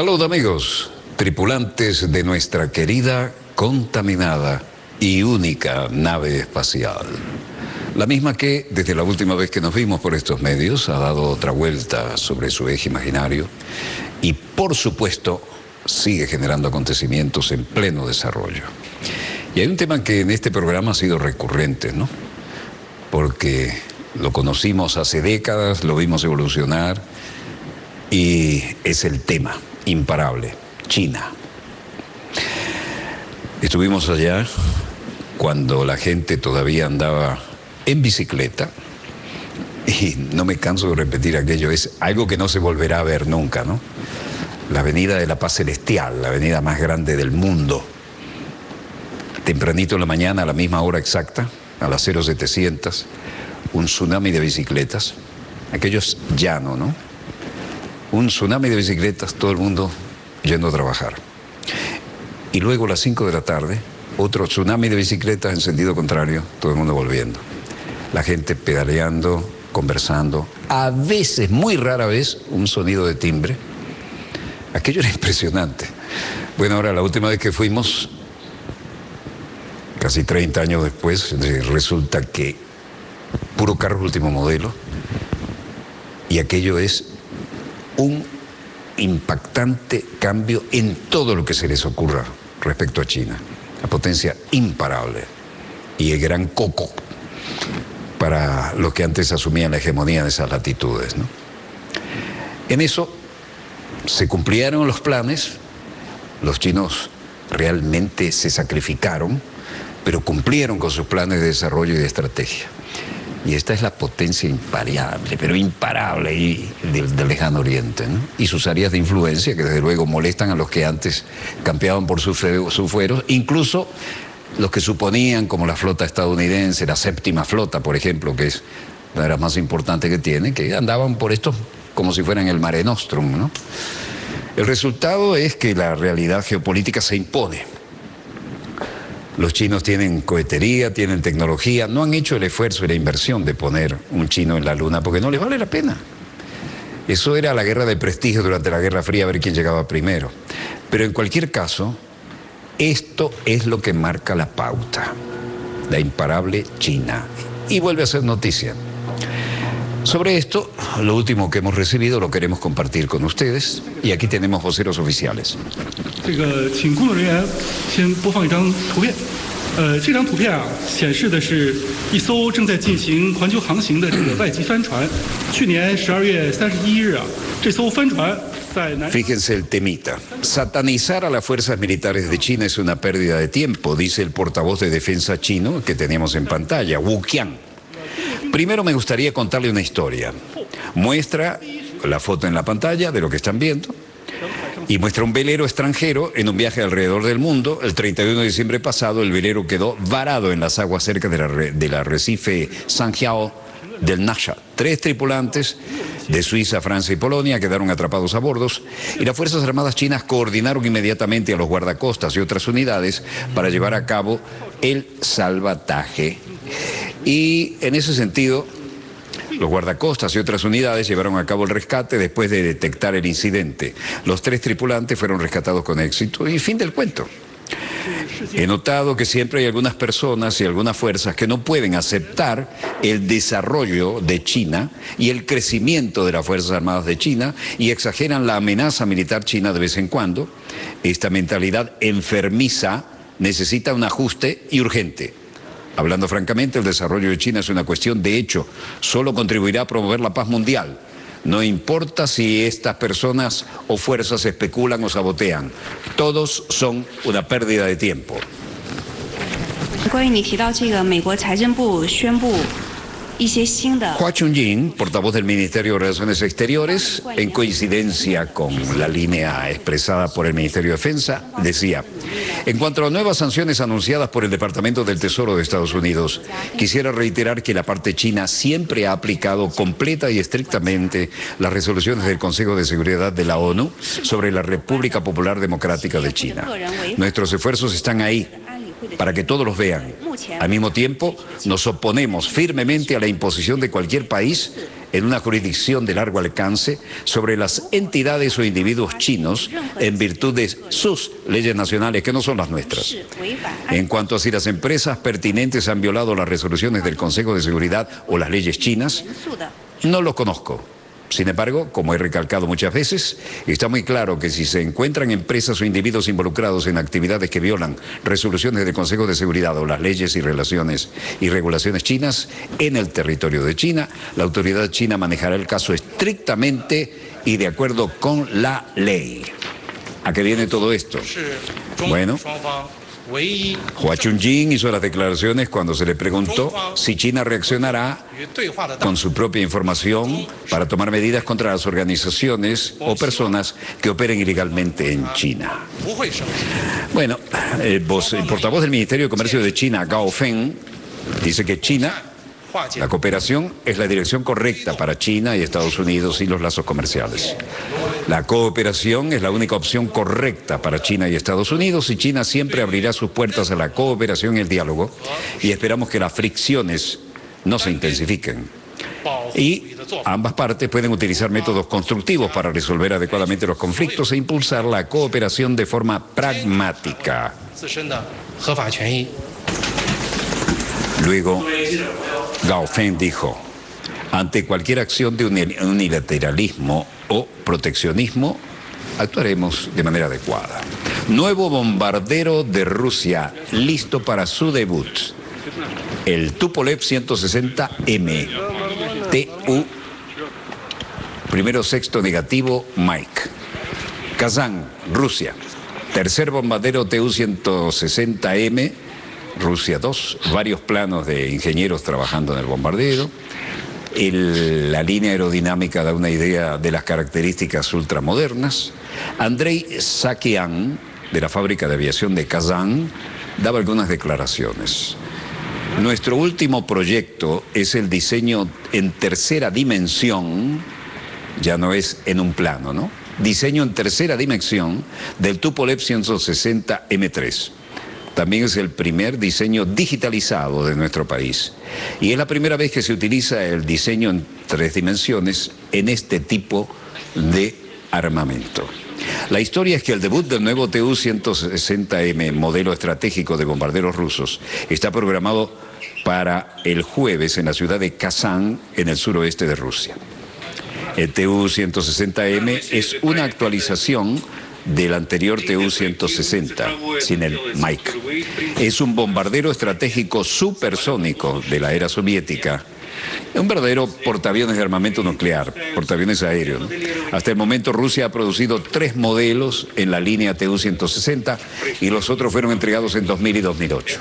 Salud amigos, tripulantes de nuestra querida, contaminada y única nave espacial. La misma que, desde la última vez que nos vimos por estos medios, ha dado otra vuelta sobre su eje imaginario y, por supuesto, sigue generando acontecimientos en pleno desarrollo. Y hay un tema que en este programa ha sido recurrente, ¿no? Porque lo conocimos hace décadas, lo vimos evolucionar y es el tema imparable, China. Estuvimos allá cuando la gente todavía andaba en bicicleta y no me canso de repetir aquello, es algo que no se volverá a ver nunca, ¿no? La Avenida de la Paz Celestial, la avenida más grande del mundo. Tempranito en la mañana, a la misma hora exacta, a las 0700, un tsunami de bicicletas. Aquello es llano, ¿no? Un tsunami de bicicletas, todo el mundo yendo a trabajar. Y luego a las 5 de la tarde, otro tsunami de bicicletas en sentido contrario, todo el mundo volviendo. La gente pedaleando, conversando, a veces, muy rara vez, un sonido de timbre. Aquello era impresionante. Bueno, ahora la última vez que fuimos, casi 30 años después, resulta que puro carro último modelo, y aquello es un impactante cambio en todo lo que se les ocurra respecto a China. La potencia imparable y el gran coco para los que antes asumían la hegemonía de esas latitudes, ¿no? En eso se cumplieron los planes, los chinos realmente se sacrificaron, pero cumplieron con sus planes de desarrollo y de estrategia. Y esta es la potencia impariable, pero imparable del lejano oriente, ¿no? Y sus áreas de influencia, que desde luego molestan a los que antes campeaban por sus fueros, incluso los que suponían, como la flota estadounidense, la séptima flota, por ejemplo, que es una de las más importantes que tiene, que andaban por esto como si fueran el Mare Nostrum, ¿no? El resultado es que la realidad geopolítica se impone. Los chinos tienen cohetería, tienen tecnología, no han hecho el esfuerzo y la inversión de poner un chino en la luna porque no les vale la pena. Eso era la guerra de prestigio durante la Guerra Fría, a ver quién llegaba primero. Pero en cualquier caso, esto es lo que marca la pauta, la imparable China. Y vuelve a ser noticia. Sobre esto, lo último que hemos recibido lo queremos compartir con ustedes y aquí tenemos voceros oficiales. 请工作人员先播放一张图片。这张图片啊，显示的是一艘正在进行环球航行的这个外籍帆船。去年12月31日啊，这艘帆船在南。 Fíjense el temita. Satanizar a las fuerzas militares de China es una pérdida de tiempo, dice el portavoz de defensa chino que teníamos en pantalla, Wu Qian. Primero me gustaría contarle una historia. Muestra la foto en la pantalla de lo que están viendo y muestra un velero extranjero en un viaje alrededor del mundo. El 31 de diciembre pasado el velero quedó varado en las aguas cerca del arrecife Sanjiao del Nasha. 3 tripulantes de Suiza, Francia y Polonia quedaron atrapados a bordos y las Fuerzas Armadas chinas coordinaron inmediatamente a los guardacostas y otras unidades para llevar a cabo el salvataje. Y en ese sentido, los guardacostas y otras unidades llevaron a cabo el rescate después de detectar el incidente. Los 3 tripulantes fueron rescatados con éxito y fin del cuento. He notado que siempre hay algunas personas y algunas fuerzas que no pueden aceptar el desarrollo de China y el crecimiento de las Fuerzas Armadas de China y exageran la amenaza militar china de vez en cuando. Esta mentalidad enfermiza necesita un ajuste y urgente. Hablando francamente, el desarrollo de China es una cuestión de hecho, solo contribuirá a promover la paz mundial. No importa si estas personas o fuerzas especulan o sabotean, todos son una pérdida de tiempo. 关于你提到这个美国财政部宣布 Hua Chunying, portavoz del Ministerio de Relaciones Exteriores, en coincidencia con la línea expresada por el Ministerio de Defensa, decía: en cuanto a las nuevas sanciones anunciadas por el Departamento del Tesoro de Estados Unidos, quisiera reiterar que la parte china siempre ha aplicado completa y estrictamente las resoluciones del Consejo de Seguridad de la ONU sobre la República Popular Democrática de China. Nuestros esfuerzos están ahí para que todos los vean. Al mismo tiempo, nos oponemos firmemente a la imposición de cualquier país en una jurisdicción de largo alcance sobre las entidades o individuos chinos en virtud de sus leyes nacionales, que no son las nuestras. En cuanto a si las empresas pertinentes han violado las resoluciones del Consejo de Seguridad o las leyes chinas, no lo conozco. Sin embargo, como he recalcado muchas veces, está muy claro que si se encuentran empresas o individuos involucrados en actividades que violan resoluciones del Consejo de Seguridad o las leyes y regulaciones chinas en el territorio de China, la autoridad china manejará el caso estrictamente y de acuerdo con la ley. ¿A qué viene todo esto? Bueno, Hua Chunying hizo las declaraciones cuando se le preguntó si China reaccionará con su propia información para tomar medidas contra las organizaciones o personas que operen ilegalmente en China. Bueno, el portavoz del Ministerio de Comercio de China, Gao Feng, dice que China, la cooperación es la dirección correcta para China y Estados Unidos y los lazos comerciales. La cooperación es la única opción correcta para China y Estados Unidos, y China siempre abrirá sus puertas a la cooperación y el diálogo, y esperamos que las fricciones no se intensifiquen. Y ambas partes pueden utilizar métodos constructivos para resolver adecuadamente los conflictos e impulsar la cooperación de forma pragmática. Luego, Gao Feng dijo: ante cualquier acción de unilateralismo o proteccionismo, actuaremos de manera adecuada. Nuevo bombardero de Rusia, listo para su debut. El Tupolev 160M, TU, primero sexto negativo, Mike. Kazán, Rusia. Tercer bombardero TU-160M, Rusia 2, varios planos de ingenieros trabajando en el bombardero. La línea aerodinámica da una idea de las características ultramodernas. Andrei Sakian, de la fábrica de aviación de Kazán, daba algunas declaraciones. Nuestro último proyecto es el diseño en tercera dimensión, ya no es en un plano, ¿no? Diseño en tercera dimensión del Tupolev 160 M3. También es el primer diseño digitalizado de nuestro país. Y es la primera vez que se utiliza el diseño en 3 dimensiones en este tipo de armamento. La historia es que el debut del nuevo TU-160M, modelo estratégico de bombarderos rusos, está programado para el jueves en la ciudad de Kazán, en el suroeste de Rusia. El TU-160M es una actualización del anterior TU-160, sin el Mike. Es un bombardero estratégico supersónico de la era soviética, un verdadero portaaviones de armamento nuclear, portaaviones aéreos, ¿no? Hasta el momento Rusia ha producido 3 modelos en la línea TU-160 y los otros fueron entregados en 2000 y 2008.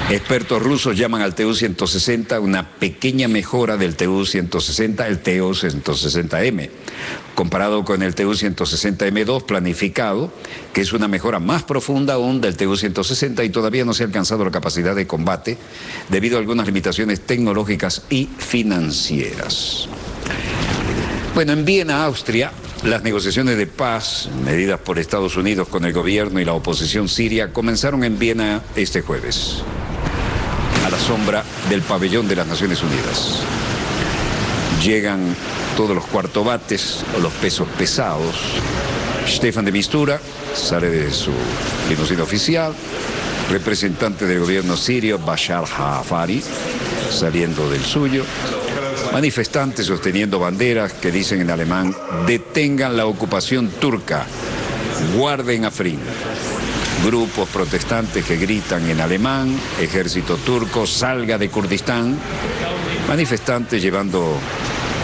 Expertos rusos llaman al TU-160 una pequeña mejora del TU-160, el TU-160M, comparado con el TU-160M2 planificado, que es una mejora más profunda aún del TU-160 y todavía no se ha alcanzado la capacidad de combate debido a algunas limitaciones tecnológicas y financieras. Bueno, en Viena, Austria, las negociaciones de paz, medidas por Estados Unidos con el gobierno y la oposición siria, comenzaron en Viena este jueves, a la sombra del pabellón de las Naciones Unidas. Llegan todos los cuartobates o los pesos pesados. Stefan de Mistura sale de su limusina oficial, representante del gobierno sirio Bashar Hafari saliendo del suyo, manifestantes sosteniendo banderas que dicen en alemán: detengan la ocupación turca, guarden Afrin. Grupos protestantes que gritan en alemán: ejército turco, salga de Kurdistán. Manifestantes llevando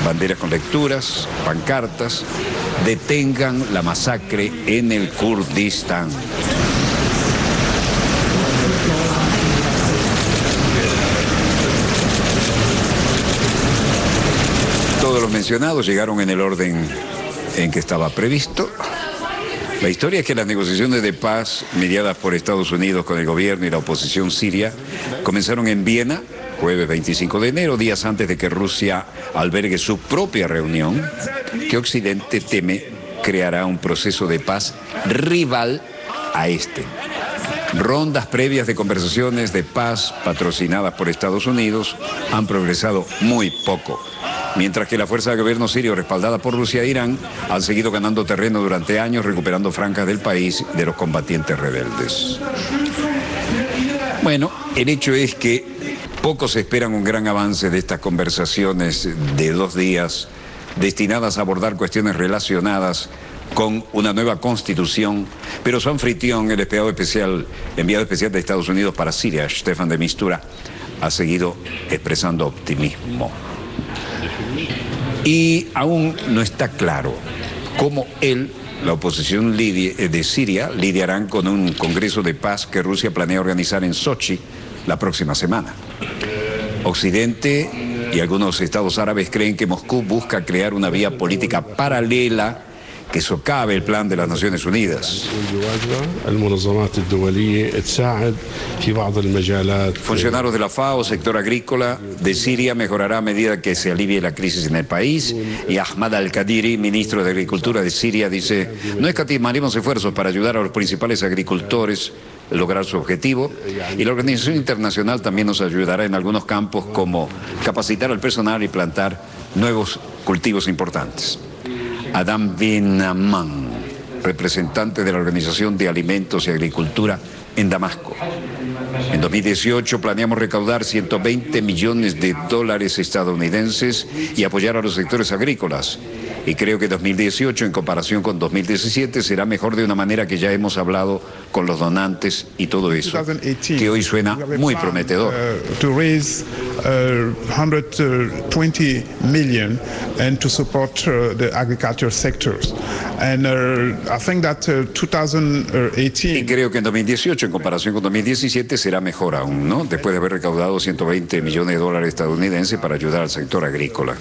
banderas con lecturas, pancartas: detengan la masacre en el Kurdistán. Todos los mencionados llegaron en el orden en que estaba previsto. La historia es que las negociaciones de paz mediadas por Estados Unidos con el gobierno y la oposición siria comenzaron en Viena, jueves 25 de enero, días antes de que Rusia albergue su propia reunión, que Occidente teme creará un proceso de paz rival a este. Rondas previas de conversaciones de paz patrocinadas por Estados Unidos han progresado muy poco, mientras que la fuerza de gobierno sirio respaldada por Rusia e Irán han seguido ganando terreno durante años, recuperando franjas del país de los combatientes rebeldes. Bueno, el hecho es que pocos esperan un gran avance de estas conversaciones de 2 días destinadas a abordar cuestiones relacionadas con una nueva constitución, pero su anfitrión, el enviado especial de Estados Unidos para Siria, Staffan de Mistura, ha seguido expresando optimismo. Y aún no está claro cómo la oposición de Siria, lidiarán con un congreso de paz que Rusia planea organizar en Sochi la próxima semana. Occidente y algunos estados árabes creen que Moscú busca crear una vía política paralela que socave el plan de las Naciones Unidas. Funcionarios de la FAO, sector agrícola de Siria, mejorará a medida que se alivie la crisis en el país. Y Ahmad al-Qadiri, ministro de Agricultura de Siria, dice: no escatimaremos esfuerzos para ayudar a los principales agricultores a lograr su objetivo. Y la organización internacional también nos ayudará en algunos campos, como capacitar al personal y plantar nuevos cultivos importantes. Adam bin Amman, representante de la Organización de Alimentos y Agricultura en Damasco. En 2018 planeamos recaudar $120 millones estadounidenses y apoyar a los sectores agrícolas. Y creo que 2018, en comparación con 2017, será mejor de una manera que ya hemos hablado con los donantes y todo eso, que hoy suena muy prometedor. To raise 120 million and to support the agriculture sectors. And I think that 2018. Y creo que en 2018, en comparación con 2017, será mejor aún, ¿no? Después de haber recaudado $120 millones estadounidenses para ayudar al sector agrícola.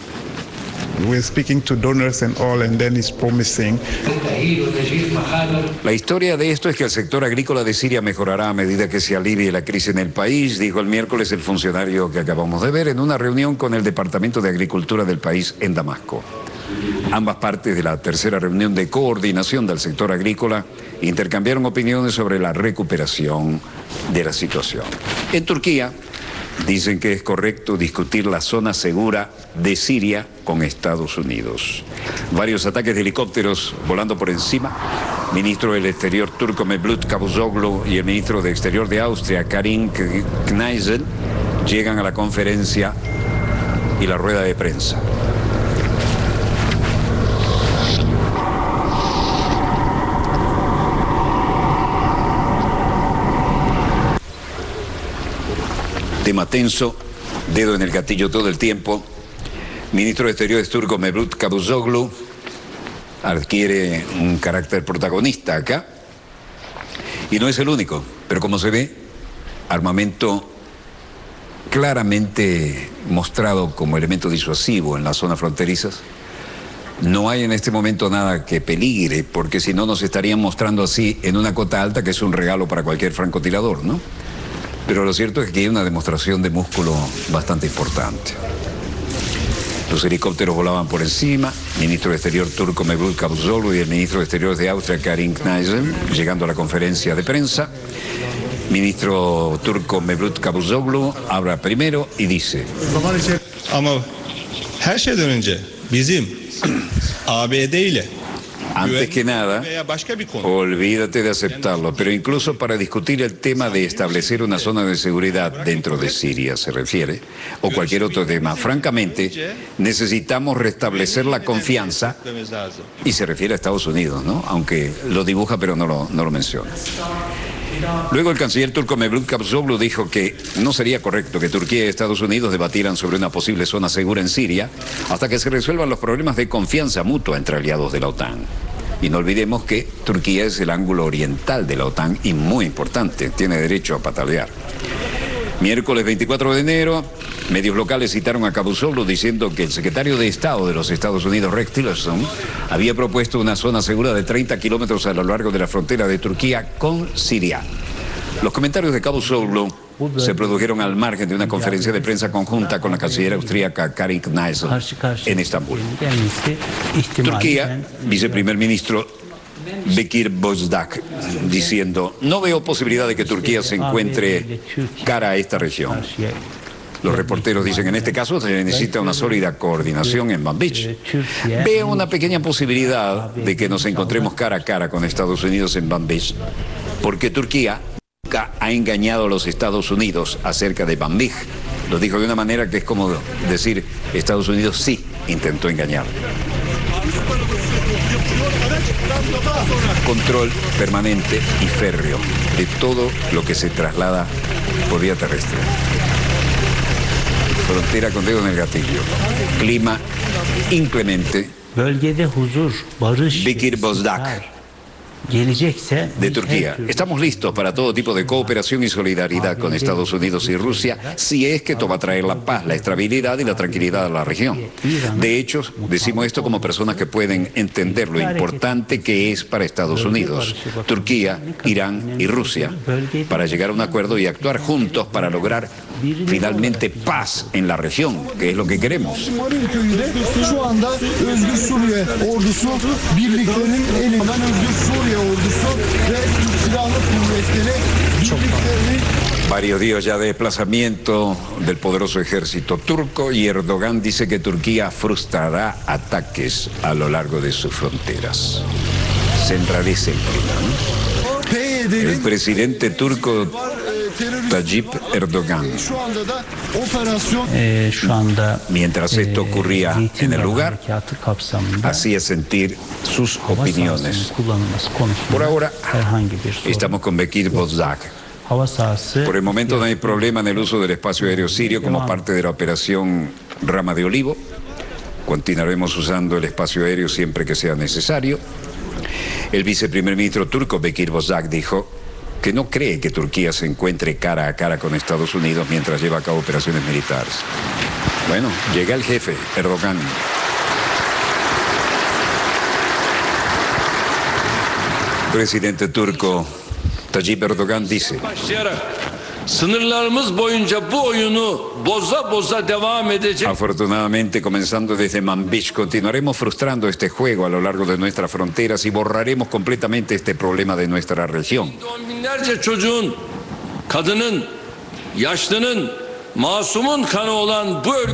We're speaking to donors and all, and then it's promising. La historia de esto es que el sector agrícola de Siria mejorará a medida que se alivie la crisis en el país, dijo el miércoles el funcionario que acabamos de ver en una reunión con el Departamento de Agricultura del país en Damasco. Ambas partes de la tercera reunión de coordinación del sector agrícola intercambiaron opiniones sobre la recuperación de la situación. En Turquía dicen que es correcto discutir la zona segura de Siria con Estados Unidos. Varios ataques de helicópteros volando por encima. Ministro del Exterior turco Mevlut Cavusoglu y el ministro de Exterior de Austria, Karin Kneisel, llegan a la conferencia y la rueda de prensa. Tema tenso, dedo en el gatillo todo el tiempo. Ministro de Exteriores turco Mevlut Cavusoglu adquiere un carácter protagonista acá. Y no es el único, pero como se ve, armamento claramente mostrado como elemento disuasivo en las zonas fronterizas. No hay en este momento nada que peligre, porque si no nos estarían mostrando así en una cota alta, que es un regalo para cualquier francotirador, ¿no? Pero lo cierto es que hay una demostración de músculo bastante importante. Los helicópteros volaban por encima, ministro de Exterior turco Mevlut Cavusoglu y el ministro de Exteriores de Austria, Karin Kneisel, llegando a la conferencia de prensa. Ministro turco Mevlut Cavusoglu habla primero y dice: Ama her şeyden önce bizim ABD ile antes que nada, olvídate de aceptarlo, pero incluso para discutir el tema de establecer una zona de seguridad dentro de Siria, se refiere, o cualquier otro tema, francamente, necesitamos restablecer la confianza, y se refiere a Estados Unidos, ¿no? Aunque lo dibuja pero no lo menciona. Luego el canciller turco Mevlut Cavusoglu dijo que no sería correcto que Turquía y Estados Unidos debatieran sobre una posible zona segura en Siria hasta que se resuelvan los problemas de confianza mutua entre aliados de la OTAN. Y no olvidemos que Turquía es el ángulo oriental de la OTAN y muy importante, tiene derecho a patalear. Miércoles 24 de enero, medios locales citaron a Cavusoglu diciendo que el secretario de Estado de los Estados Unidos, Rex Tillerson, había propuesto una zona segura de 30 kilómetros a lo largo de la frontera de Turquía con Siria. Los comentarios de Cavusoglu se produjeron al margen de una conferencia de prensa conjunta con la canciller austríaca Karin Kneisel en Estambul. Turquía, viceprimer ministro Bekir Bozdak diciendo: no veo posibilidad de que Turquía se encuentre cara a esta región. Los reporteros dicen: en este caso se necesita una sólida coordinación en Manbij. Veo una pequeña posibilidad de que nos encontremos cara a cara con Estados Unidos en Manbij, porque Turquía nunca ha engañado a los Estados Unidos acerca de Manbij. Lo dijo de una manera que es como decir: Estados Unidos sí intentó engañar. Control permanente y férreo de todo lo que se traslada por vía terrestre. Frontera con dedo en el gatillo. Clima inclemente. Bekir Bozdak, de Turquía: estamos listos para todo tipo de cooperación y solidaridad con Estados Unidos y Rusia, si es que esto va a traer la paz, la estabilidad y la tranquilidad a la región. De hecho, decimos esto como personas que pueden entender lo importante que es para Estados Unidos, Turquía, Irán y Rusia, para llegar a un acuerdo y actuar juntos para lograr finalmente paz en la región, que es lo que queremos. Varios días ya de desplazamiento del poderoso ejército turco, y Erdogan dice que Turquía frustrará ataques a lo largo de sus fronteras. Se enrarece el clima, ¿no? El presidente turco Tayyip Erdogan, mientras esto ocurría en el lugar, hacía sentir sus opiniones. Por ahora estamos con Bekir Bozdak. Por el momento no hay problema en el uso del espacio aéreo sirio como parte de la operación Rama de Olivo. Continuaremos usando el espacio aéreo siempre que sea necesario. El viceprimer ministro turco Bekir Bozdak dijo que no cree que Turquía se encuentre cara a cara con Estados Unidos mientras lleva a cabo operaciones militares. Bueno, llega el jefe, Erdogan. Presidente turco Tayyip Erdogan dice: afortunadamente, comenzando desde Manbij, continuaremos frustrando este juego a lo largo de nuestras fronteras y borraremos completamente este problema de nuestra región.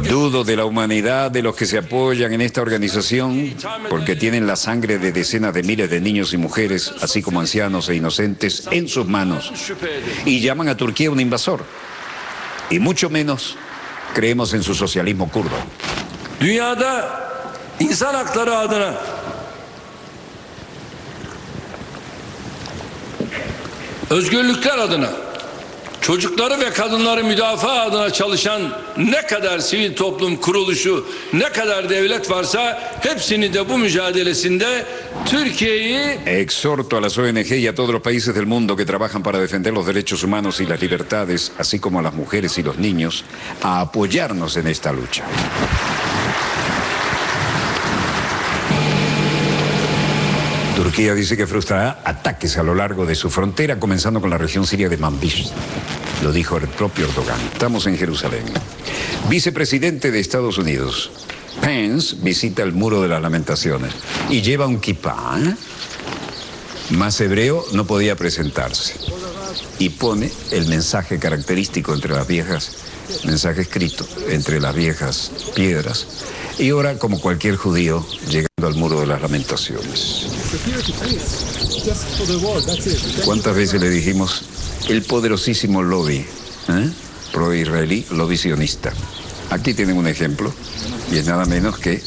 Dudo de la humanidad de los que se apoyan en esta organización, porque tienen la sangre de decenas de miles de niños y mujeres, así como ancianos e inocentes, en sus manos, y llaman a Turquía un invasor. Y mucho menos creemos en su socialismo kurdo. Dünyada insan hakları adına özgürlükler adına, çocukları ve kadınları müdafaa adına çalışan ne kadar sivil toplum kuruluşu, ne kadar devlet varsa hepsini de bu mücadelesinde Türkiye'yi... Exhorto a las ONG y a todos los países del mundo que trabajan para defender los derechos humanos y las libertades, así como a las mujeres y los niños, a apoyarnos en esta lucha. Turquía dice que frustrará ataques a lo largo de su frontera, comenzando con la región siria de Manbij. Lo dijo el propio Erdogan. Estamos en Jerusalén. Vicepresidente de Estados Unidos Pence visita el Muro de las Lamentaciones y lleva un kipá. Más hebreo no podía presentarse. Y pone el mensaje característico entre las viejas, mensaje escrito entre las viejas piedras, y ora como cualquier judío llegando al Muro de las Lamentaciones. ¿Cuántas veces le dijimos el poderosísimo lobby pro-israelí, lobby sionista? Aquí tienen un ejemplo, y es nada menos que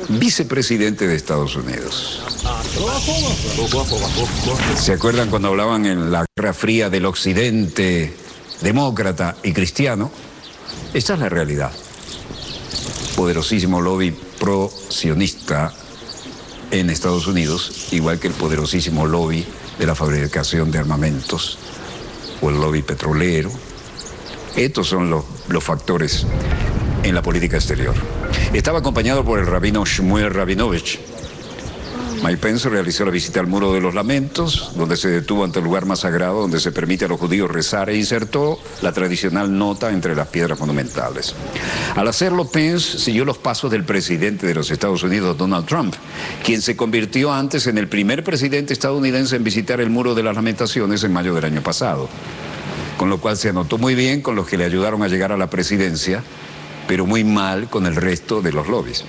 vicepresidente de Estados Unidos. ¿Se acuerdan cuando hablaban en la Guerra Fría del Occidente demócrata y cristiano? Esta es la realidad. Poderosísimo lobby pro-sionista en Estados Unidos, igual que el poderosísimo lobby de la fabricación de armamentos o el lobby petrolero. Estos son los factores en la política exterior. Estaba acompañado por el rabino Shmuel Rabinovich, Mike Pence realizó la visita al Muro de los Lamentos, donde se detuvo ante el lugar más sagrado donde se permite a los judíos rezar, e insertó la tradicional nota entre las piedras monumentales. Al hacerlo, Pence siguió los pasos del presidente de los Estados Unidos, Donald Trump, quien se convirtió antes en el primer presidente estadounidense en visitar el Muro de las Lamentaciones en mayo del año pasado. Con lo cual se anotó muy bien con los que le ayudaron a llegar a la presidencia, pero muy mal con el resto de los lobbies.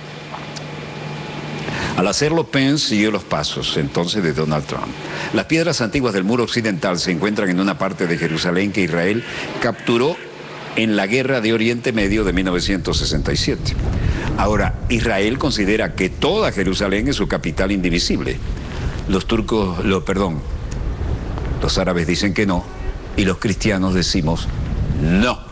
Al hacerlo, Pence siguió los pasos entonces de Donald Trump. Las piedras antiguas del muro occidental se encuentran en una parte de Jerusalén que Israel capturó en la Guerra de Oriente Medio de 1967. Ahora, Israel considera que toda Jerusalén es su capital indivisible. Los árabes dicen que no, y los cristianos decimos no.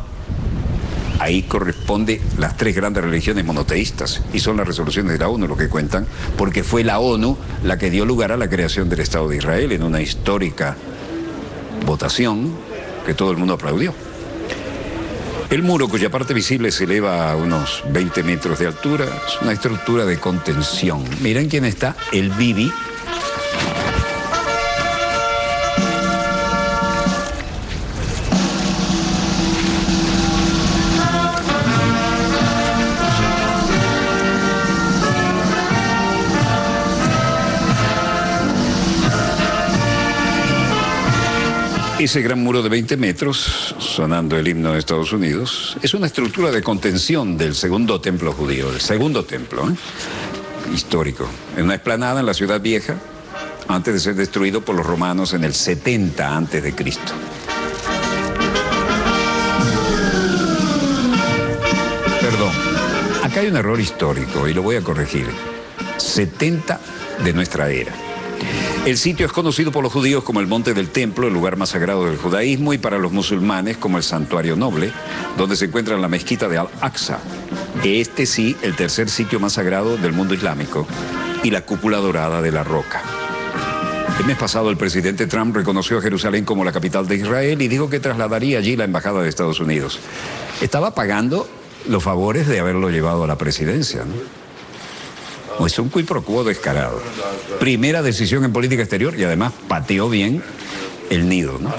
Ahí corresponde las tres grandes religiones monoteístas, y son las resoluciones de la ONU lo que cuentan, porque fue la ONU la que dio lugar a la creación del Estado de Israel en una histórica votación que todo el mundo aplaudió. El muro, cuya parte visible se eleva a unos 20 metros de altura, es una estructura de contención. Miren quién está, el Bibi. Ese gran muro de 20 metros, sonando el himno de Estados Unidos, es una estructura de contención del segundo templo judío, el segundo templo histórico, en una explanada en la ciudad vieja, antes de ser destruido por los romanos en el 70 antes de Cristo. Perdón, acá hay un error histórico y lo voy a corregir. 70 de nuestra era. El sitio es conocido por los judíos como el Monte del Templo, el lugar más sagrado del judaísmo, y para los musulmanes como el Santuario Noble, donde se encuentra la mezquita de Al-Aqsa. Este sí, el tercer sitio más sagrado del mundo islámico, y la cúpula dorada de la Roca. El mes pasado el presidente Trump reconoció a Jerusalén como la capital de Israel y dijo que trasladaría allí la embajada de Estados Unidos. Estaba pagando los favores de haberlo llevado a la presidencia, ¿no? Es un quid pro quo descarado. Primera decisión en política exterior y además pateó bien el nido, ¿no?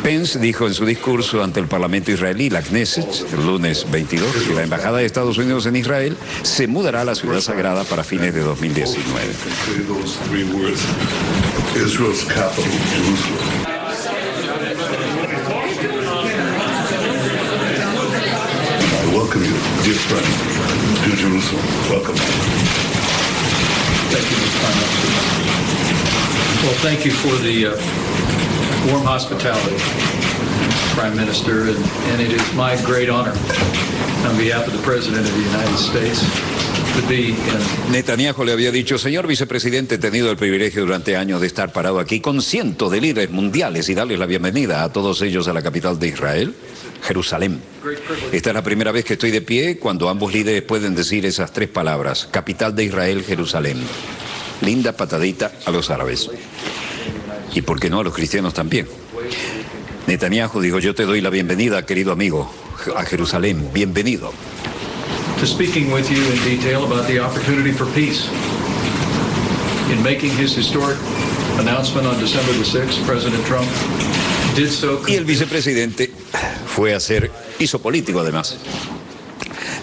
Pence dijo en su discurso ante el Parlamento israelí, la Knesset, el lunes 22, que la embajada de Estados Unidos en Israel se mudará a la ciudad sagrada para fines de 2019. Welcome you, dear friend, to Jerusalem. Welcome. Thank you, Mr. Prime Minister. Well, thank you for the warm hospitality, Prime Minister, and it is my great honor on behalf of the President of the United States to be in... Netanyahu le había dicho, señor vicepresidente, he tenido el privilegio durante años de estar parado aquí con cientos de líderes mundiales y darles la bienvenida a todos ellos a la capital de Israel, Jerusalén. Esta es la primera vez que estoy de pie cuando ambos líderes pueden decir esas tres palabras, capital de Israel, Jerusalén. Linda patadita a los árabes. Y por qué no a los cristianos también. Netanyahu dijo, yo te doy la bienvenida, querido amigo, a Jerusalén. Bienvenido. To speaking with you in detail about the opportunity for peace. In making his historic announcement on December the 6th, President Trump did so... Y el vicepresidente fue a hacer piso político además.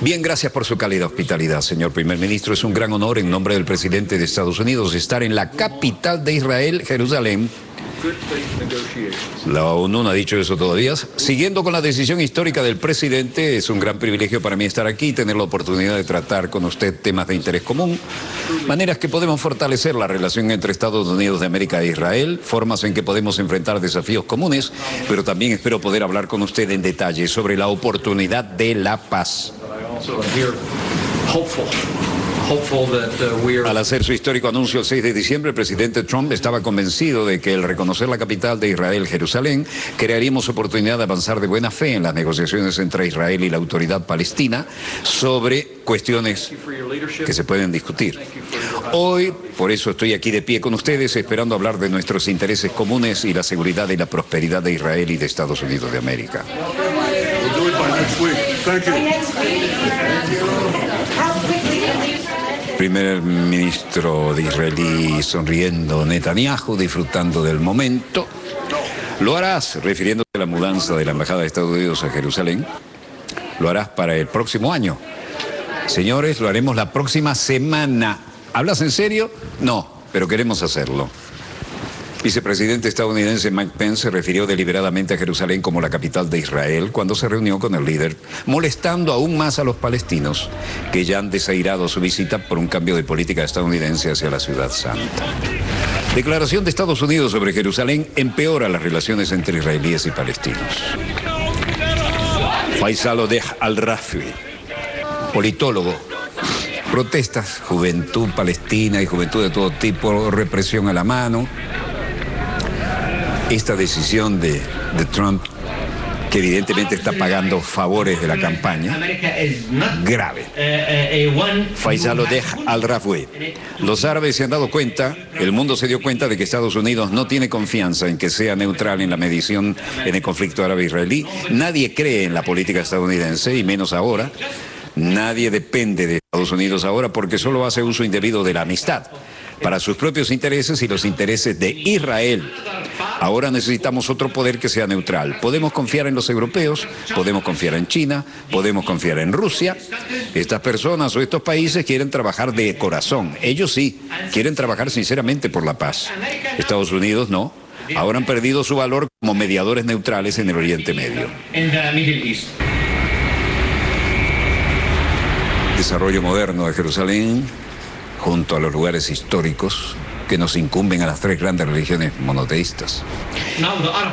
Bien, gracias por su cálida hospitalidad, señor primer ministro. Es un gran honor en nombre del presidente de Estados Unidos estar en la capital de Israel, Jerusalén. La ONU no ha dicho eso todavía. Siguiendo con la decisión histórica del presidente, es un gran privilegio para mí estar aquí y tener la oportunidad de tratar con usted temas de interés común, maneras que podemos fortalecer la relación entre Estados Unidos de América e Israel, formas en que podemos enfrentar desafíos comunes, pero también espero poder hablar con usted en detalle sobre la oportunidad de la paz. Al hacer su histórico anuncio el 6 de diciembre, el presidente Trump estaba convencido de que el reconocer la capital de Israel, Jerusalén, crearíamos oportunidad de avanzar de buena fe en las negociaciones entre Israel y la autoridad palestina sobre cuestiones que se pueden discutir. Hoy, por eso estoy aquí de pie con ustedes, esperando hablar de nuestros intereses comunes y la seguridad y la prosperidad de Israel y de Estados Unidos de América. primer ministro de Israel sonriendo, Netanyahu, disfrutando del momento. Lo harás, refiriéndose a la mudanza de la Embajada de Estados Unidos a Jerusalén, lo harás para el próximo año. Señores, lo haremos la próxima semana. ¿Hablas en serio? No, pero queremos hacerlo. Vicepresidente estadounidense Mike Pence se refirió deliberadamente a Jerusalén como la capital de Israel cuando se reunió con el líder, molestando aún más a los palestinos, que ya han desairado su visita por un cambio de política estadounidense hacia la ciudad santa. Declaración de Estados Unidos sobre Jerusalén empeora las relaciones entre israelíes y palestinos. Faisal Odeh al-Rafwi, politólogo. Protestas, juventud palestina y juventud de todo tipo, represión a la mano. Esta decisión de Trump, que evidentemente está pagando favores de la campaña, grave. Faisal Odeh al-Rafwi. Los árabes se han dado cuenta, el mundo se dio cuenta de que Estados Unidos no tiene confianza en que sea neutral en la medición en el conflicto árabe-israelí. Nadie cree en la política estadounidense, y menos ahora. Nadie depende de Estados Unidos ahora porque solo hace uso indebido de la amistad para sus propios intereses y los intereses de Israel. Ahora necesitamos otro poder que sea neutral. Podemos confiar en los europeos, podemos confiar en China, podemos confiar en Rusia. Estas personas o estos países quieren trabajar de corazón. Ellos sí, quieren trabajar sinceramente por la paz. Estados Unidos no. Ahora han perdido su valor como mediadores neutrales en el Oriente Medio. Desarrollo moderno de Jerusalén, junto a los lugares históricos que nos incumben a las tres grandes religiones monoteístas.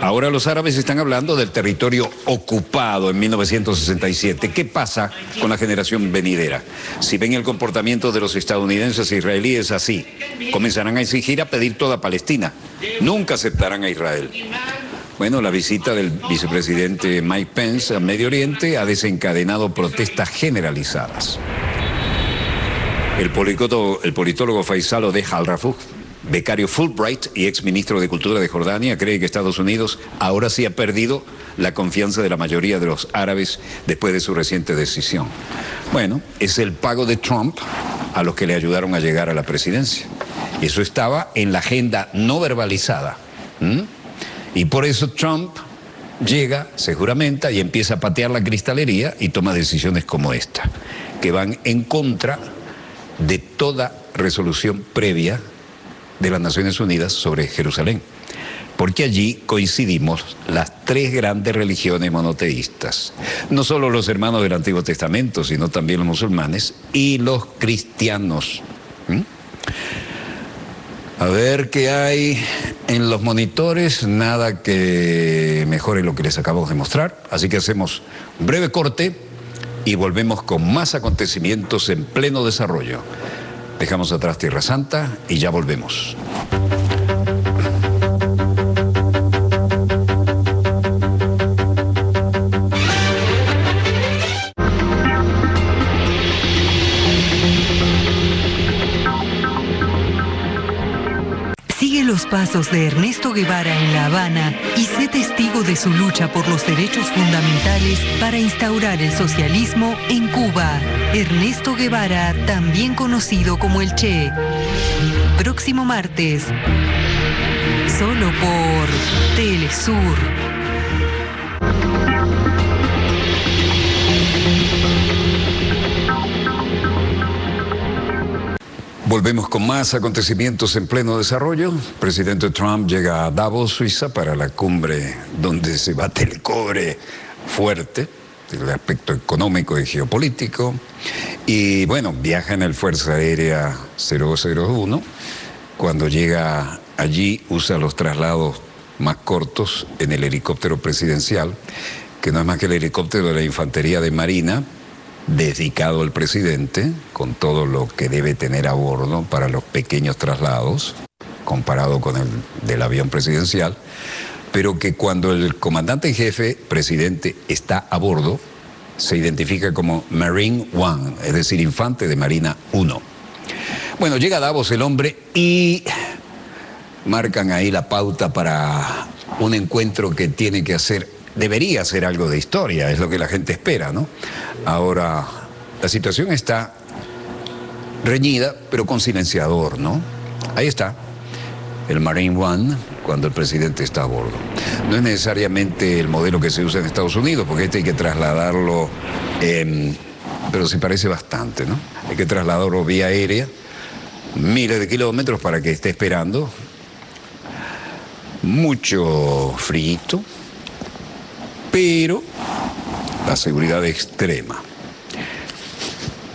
Ahora los árabes están hablando del territorio ocupado en 1967. ¿Qué pasa con la generación venidera? Si ven el comportamiento de los estadounidenses e israelíes así, comenzarán a exigir a pedir toda Palestina. Nunca aceptarán a Israel. Bueno, la visita del vicepresidente Mike Pence al Medio Oriente ha desencadenado protestas generalizadas. El politólogo Faisal Odeh al-Rafwi, becario Fulbright y exministro de Cultura de Jordania, cree que Estados Unidos ahora sí ha perdido la confianza de la mayoría de los árabes después de su reciente decisión. Bueno, es el pago de Trump a los que le ayudaron a llegar a la presidencia. Eso estaba en la agenda no verbalizada. Y por eso Trump llega, se juramenta y empieza a patear la cristalería y toma decisiones como esta, que van en contra de toda resolución previa de las Naciones Unidas sobre Jerusalén, porque allí coincidimos las tres grandes religiones monoteístas, no solo los hermanos del Antiguo Testamento, sino también los musulmanes y los cristianos. A ver qué hay en los monitores, nada que mejore lo que les acabamos de mostrar, así que hacemos un breve corte y volvemos con más acontecimientos en pleno desarrollo. Dejamos atrás Tierra Santa y ya volvemos. Sigue los pasos de Ernesto Guevara en La Habana y sé testigo de su lucha por los derechos fundamentales para instaurar el socialismo en Cuba. Ernesto Guevara, también conocido como el Che. Próximo martes, solo por Telesur. Volvemos con más acontecimientos en pleno desarrollo. El presidente Trump llega a Davos, Suiza, para la cumbre donde se bate el cobre fuerte, el aspecto económico y geopolítico. Y bueno, viaja en el Fuerza Aérea 001. Cuando llega allí, usa los traslados más cortos en el helicóptero presidencial, que no es más que el helicóptero de la Infantería de Marina, dedicado al presidente, con todo lo que debe tener a bordo para los pequeños traslados, comparado con el del avión presidencial, pero que cuando el comandante en jefe, presidente, está a bordo, se identifica como Marine One, es decir, Infante de Marina 1. Bueno, llega a Davos el hombre y marcan ahí la pauta para un encuentro que tiene que hacer, debería ser algo de historia, es lo que la gente espera, ¿no? Ahora, la situación está reñida, pero con silenciador, ¿no? Ahí está, el Marine One, cuando el presidente está a bordo. No es necesariamente el modelo que se usa en Estados Unidos, porque este hay que trasladarlo, pero se parece bastante, ¿no? Hay que trasladarlo vía aérea, miles de kilómetros para que esté esperando. Mucho frío, pero la seguridad extrema.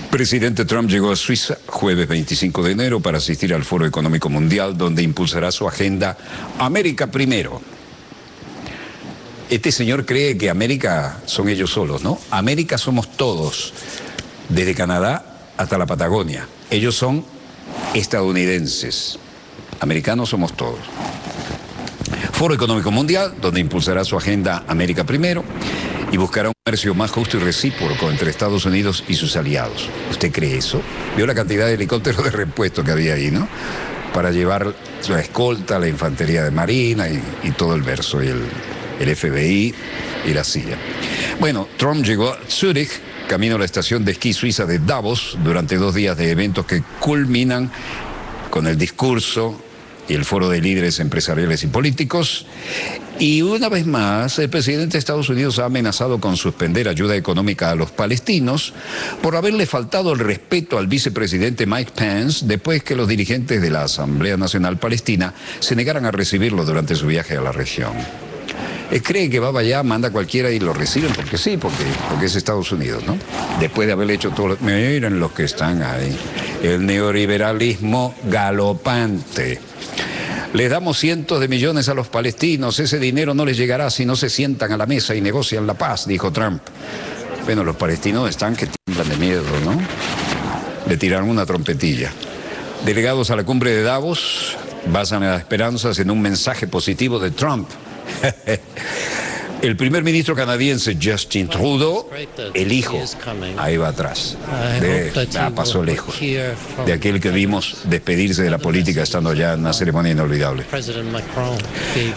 Presidente Trump llegó a Suiza jueves 25 de enero para asistir al Foro Económico Mundial, donde impulsará su agenda América Primero. Este señor cree que América son ellos solos, ¿no? América somos todos, desde Canadá hasta la Patagonia. Ellos son estadounidenses. Americanos somos todos. Foro Económico Mundial, donde impulsará su agenda América Primero y buscará un comercio más justo y recíproco entre Estados Unidos y sus aliados. ¿Usted cree eso? Vio la cantidad de helicópteros de repuesto que había ahí, ¿no? Para llevar la escolta, la infantería de marina y todo el verso, y el FBI y la CIA. Bueno, Trump llegó a Zúrich, camino a la estación de esquí suiza de Davos, durante 2 días de eventos que culminan con el discurso y el foro de líderes empresariales y políticos. Y una vez más, el presidente de Estados Unidos ha amenazado con suspender ayuda económica a los palestinos por haberle faltado el respeto al vicepresidente Mike Pence después que los dirigentes de la Asamblea Nacional Palestina se negaran a recibirlo durante su viaje a la región. Cree que va para allá, manda cualquiera y lo reciben porque sí, porque es Estados Unidos, ¿no? Después de haberle hecho todo... Miren los que están ahí. El neoliberalismo galopante. Les damos cientos de millones a los palestinos, ese dinero no les llegará si no se sientan a la mesa y negocian la paz, dijo Trump. Bueno, los palestinos están que tiemblan de miedo, ¿no? Le tiraron una trompetilla. Delegados a la cumbre de Davos basan las esperanzas en un mensaje positivo de Trump. El primer ministro canadiense Justin Trudeau, el hijo, ahí va atrás, pasó lejos, de aquel que vimos despedirse de la política estando ya en una ceremonia inolvidable.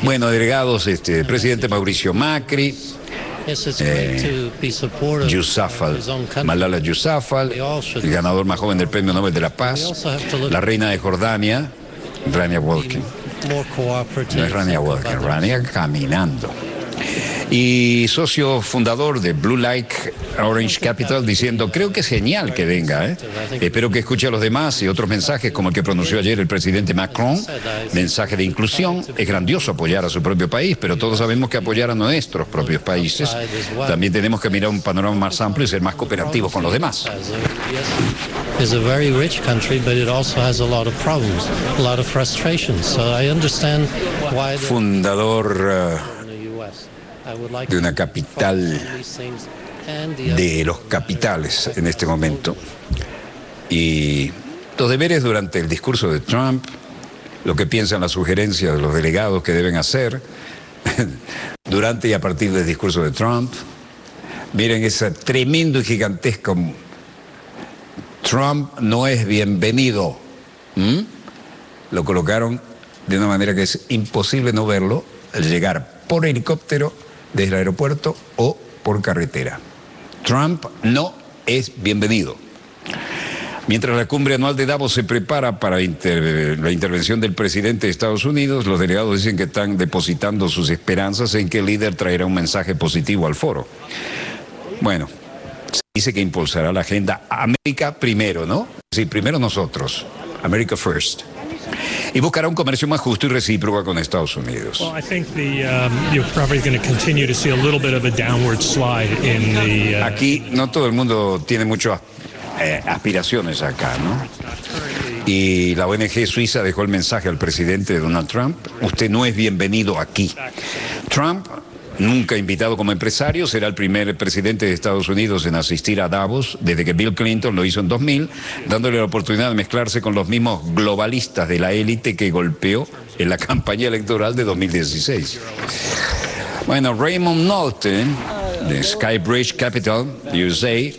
Bueno, delegados, presidente Mauricio Macri, Malala Yousafzai, el ganador más joven del Premio Nobel de la Paz, la reina de Jordania, Rania Walken. No es Rania Walken, Rania caminando. Y socio fundador de Blue Light Orange Capital, diciendo, creo que es genial que venga, espero que escuche a los demás, y otros mensajes como el que pronunció ayer el presidente Macron, mensaje de inclusión. Es grandioso apoyar a su propio país, pero todos sabemos que apoyar a nuestros propios países también tenemos que mirar un panorama más amplio y ser más cooperativos con los demás. Is a very rich country, but it also has a lot of problems, a lot of frustrations. So I understand why. Fundador de una capital de los capitales en este momento. Y los deberes durante el discurso de Trump, lo que piensan las sugerencias de los delegados que deben hacer durante y a partir del discurso de Trump. Miren ese tremendo y gigantesco Trump no es bienvenido. Lo colocaron de una manera que es imposible no verlo al llegar por helicóptero desde el aeropuerto o por carretera. Trump no es bienvenido. Mientras la cumbre anual de Davos se prepara para la intervención del presidente de Estados Unidos, los delegados dicen que están depositando sus esperanzas en que el líder traerá un mensaje positivo al foro. Bueno, se dice que impulsará la agenda América Primero, ¿no? Sí, primero nosotros, America First. Y buscará un comercio más justo y recíproco con Estados Unidos. Aquí no todo el mundo tiene muchas aspiraciones acá, ¿no? Y la ONG suiza dejó el mensaje al presidente Donald Trump: usted no es bienvenido aquí. Trump, nunca invitado como empresario, será el primer presidente de Estados Unidos en asistir a Davos desde que Bill Clinton lo hizo en 2000, dándole la oportunidad de mezclarse con los mismos globalistas de la élite que golpeó en la campaña electoral de 2016. Bueno, Raymond Knowlton, de Skybridge Capital, USA,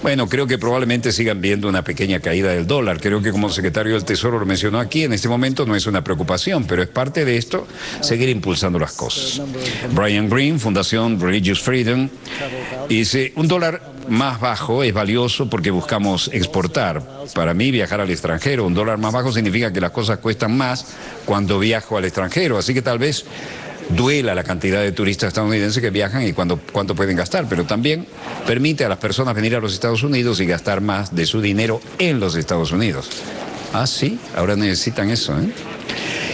Bueno, creo que probablemente sigan viendo una pequeña caída del dólar. Creo que como el secretario del Tesoro lo mencionó aquí, en este momento no es una preocupación, pero es parte de esto seguir impulsando las cosas. Brian Greene, Fundación Religious Freedom, dice, un dólar más bajo es valioso porque buscamos exportar. Para mí, viajar al extranjero, un dólar más bajo significa que las cosas cuestan más cuando viajo al extranjero. Así que tal vez duela la cantidad de turistas estadounidenses que viajan y cuánto pueden gastar, pero también permite a las personas venir a los Estados Unidos y gastar más de su dinero en los Estados Unidos. Ah, sí, ahora necesitan eso, ¿eh?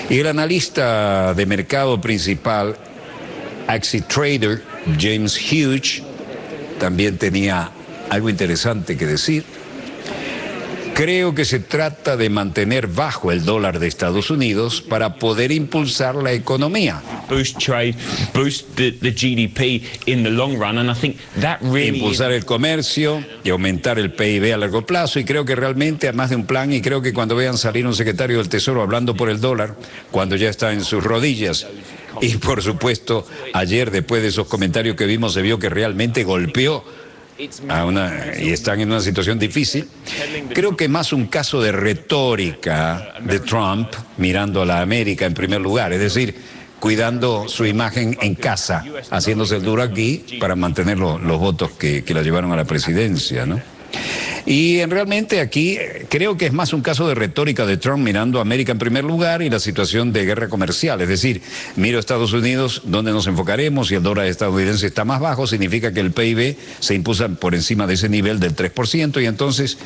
Y el analista de mercado principal, Axie Trader, James Hughes, también tenía algo interesante que decir. Creo que se trata de mantener bajo el dólar de Estados Unidos para poder impulsar la economía. Boost trade, boost the GDP in the long run, and I think that really impulsar el comercio y aumentar el PIB a largo plazo, y creo que realmente además de un plan, y creo que cuando vean salir un secretario del Tesoro hablando por el dólar, cuando ya está en sus rodillas, y por supuesto ayer después de esos comentarios que vimos se vio que realmente golpeó y están en una situación difícil. Creo que más un caso de retórica de Trump mirando a la América en primer lugar, es decir, cuidando su imagen en casa, haciéndose el duro aquí para mantener los votos que la llevaron a la presidencia, ¿no? Y realmente aquí creo que es más un caso de retórica de Trump mirando a América en primer lugar y la situación de guerra comercial. Es decir, miro a Estados Unidos, donde nos enfocaremos, si el dólar estadounidense está más bajo, significa que el PIB se impulsa por encima de ese nivel del 3%, y entonces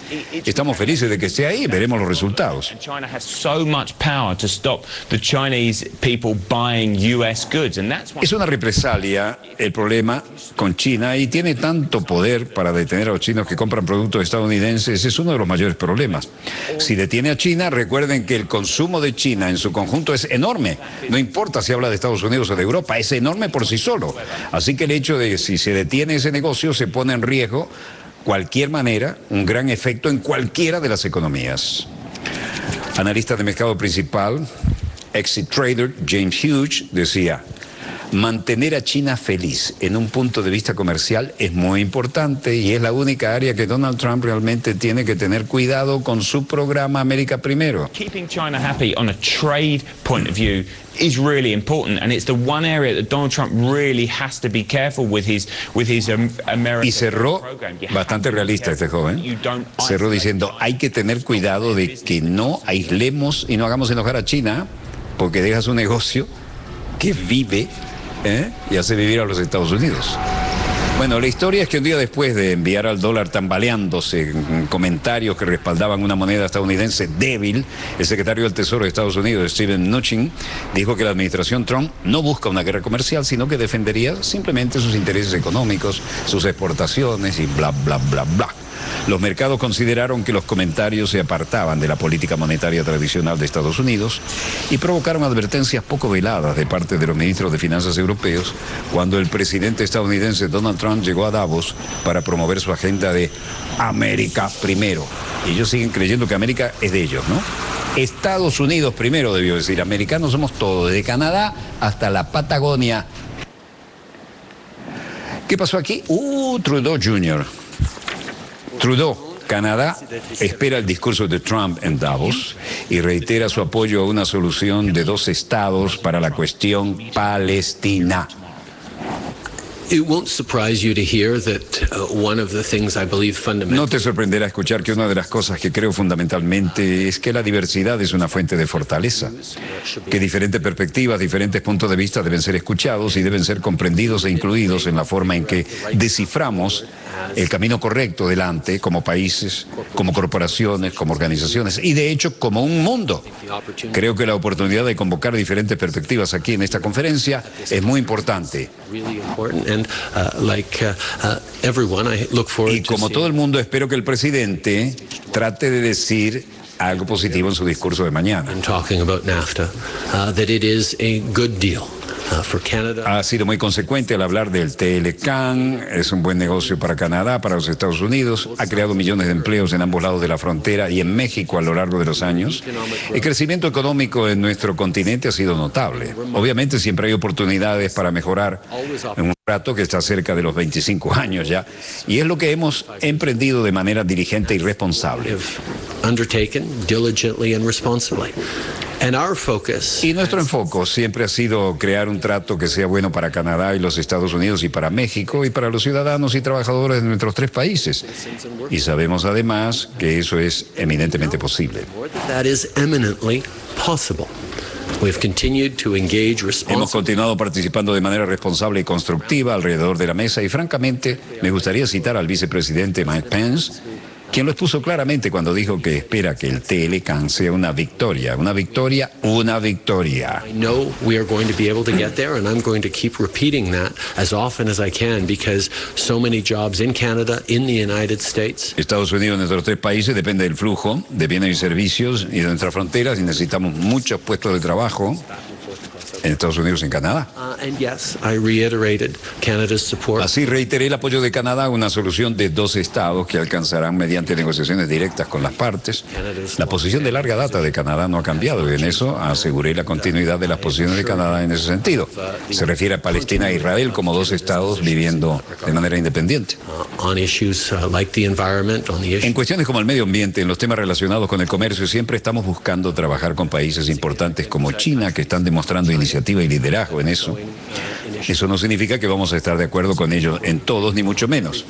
estamos felices de que esté ahí, veremos los resultados. China has so much power to stop the Chinese people buying US goods, and that's Es una represalia el problema con China, y tiene tanto poder para detener a los chinos que compran productos estadounidenses. Ese es uno de los mayores problemas. Si detiene a China, recuerden que el consumo de China en su conjunto es enorme. No importa si habla de Estados Unidos o de Europa, es enorme por sí solo. Así que el hecho de que si se detiene ese negocio se pone en riesgo cualquier manera, un gran efecto en cualquiera de las economías. Analista de mercado principal, Exit Trader, James Hughes, decía: mantener a China feliz en un punto de vista comercial es muy importante, y es la única área que Donald Trump realmente tiene que tener cuidado con su programa América Primero. Keeping China happy on a trade point of view is really important, and it's the one area that Donald Trump really has to be careful with his American. Y cerró bastante realista este joven. Cerró diciendo: hay que tener cuidado de que no aislemos y no hagamos enojar a China, porque deja su negocio que vive y hace vivir a los Estados Unidos. Bueno, la historia es que un día después de enviar al dólar tambaleándose en comentarios que respaldaban una moneda estadounidense débil, el secretario del Tesoro de Estados Unidos, Steven Mnuchin, dijo que la administración Trump no busca una guerra comercial, sino que defendería simplemente sus intereses económicos, sus exportaciones y bla, bla, bla, bla. Los mercados consideraron que los comentarios se apartaban de la política monetaria tradicional de Estados Unidos y provocaron advertencias poco veladas de parte de los ministros de Finanzas europeos cuando el presidente estadounidense Donald Trump llegó a Davos para promover su agenda de América Primero. Y ellos siguen creyendo que América es de ellos, ¿no? Estados Unidos primero, debió decir. Americanos somos todos, desde Canadá hasta la Patagonia. ¿Qué pasó aquí? Trudeau Jr. Trudeau, Canadá, espera el discurso de Trump en Davos y reitera su apoyo a una solución de 2 estados para la cuestión palestina. No te sorprenderá escuchar que una de las cosas que creo fundamentalmente es que la diversidad es una fuente de fortaleza, que diferentes perspectivas, diferentes puntos de vista deben ser escuchados y deben ser comprendidos e incluidos en la forma en que desciframos el camino correcto delante como países, como corporaciones, como organizaciones y de hecho como un mundo. Creo que la oportunidad de convocar diferentes perspectivas aquí en esta conferencia es muy importante. Y como todo el mundo, espero que el presidente trate de decir algo positivo en su discurso de mañana. Ha sido muy consecuente al hablar del TLCAN, es un buen negocio para Canadá, para los Estados Unidos, ha creado millones de empleos en ambos lados de la frontera y en México a lo largo de los años. El crecimiento económico en nuestro continente ha sido notable. Obviamente siempre hay oportunidades para mejorar en un rato que está cerca de los 25 años ya, y es lo que hemos emprendido de manera diligente y responsable. Y nuestro enfoque siempre ha sido crear un trato que sea bueno para Canadá y los Estados Unidos y para México y para los ciudadanos y trabajadores de nuestros tres países. Y sabemos además que eso es eminentemente posible. Hemos continuado participando de manera responsable y constructiva alrededor de la mesa y francamente me gustaría citar al vicepresidente Mike Pence, quien lo expuso claramente cuando dijo que espera que el TLCAN sea una victoria, una victoria, una victoria. I know we are going to be able to get there, and I'm going to keep repeating that as often as I can because so many jobs in Canada, in the United States. Estados Unidos, nuestros tres países, depende del flujo de bienes y servicios y de nuestras fronteras y necesitamos muchos puestos de trabajo en Estados Unidos y en Canadá. And yes, I reiterated Canada's support. Así reiteré el apoyo de Canadá a una solución de dos estados que alcanzarán mediante negociaciones directas con las partes. La posición de larga data de Canadá no ha cambiado y en eso aseguré la continuidad de las posiciones de Canadá en ese sentido. Se refiere a Palestina e Israel como dos estados viviendo de manera independiente. En cuestiones como el medio ambiente, en los temas relacionados con el comercio, siempre estamos buscando trabajar con países importantes como China que están demostrando iniciativa y liderazgo en eso. Eso no significa que vamos a estar de acuerdo con ellos en todos, ni mucho menos.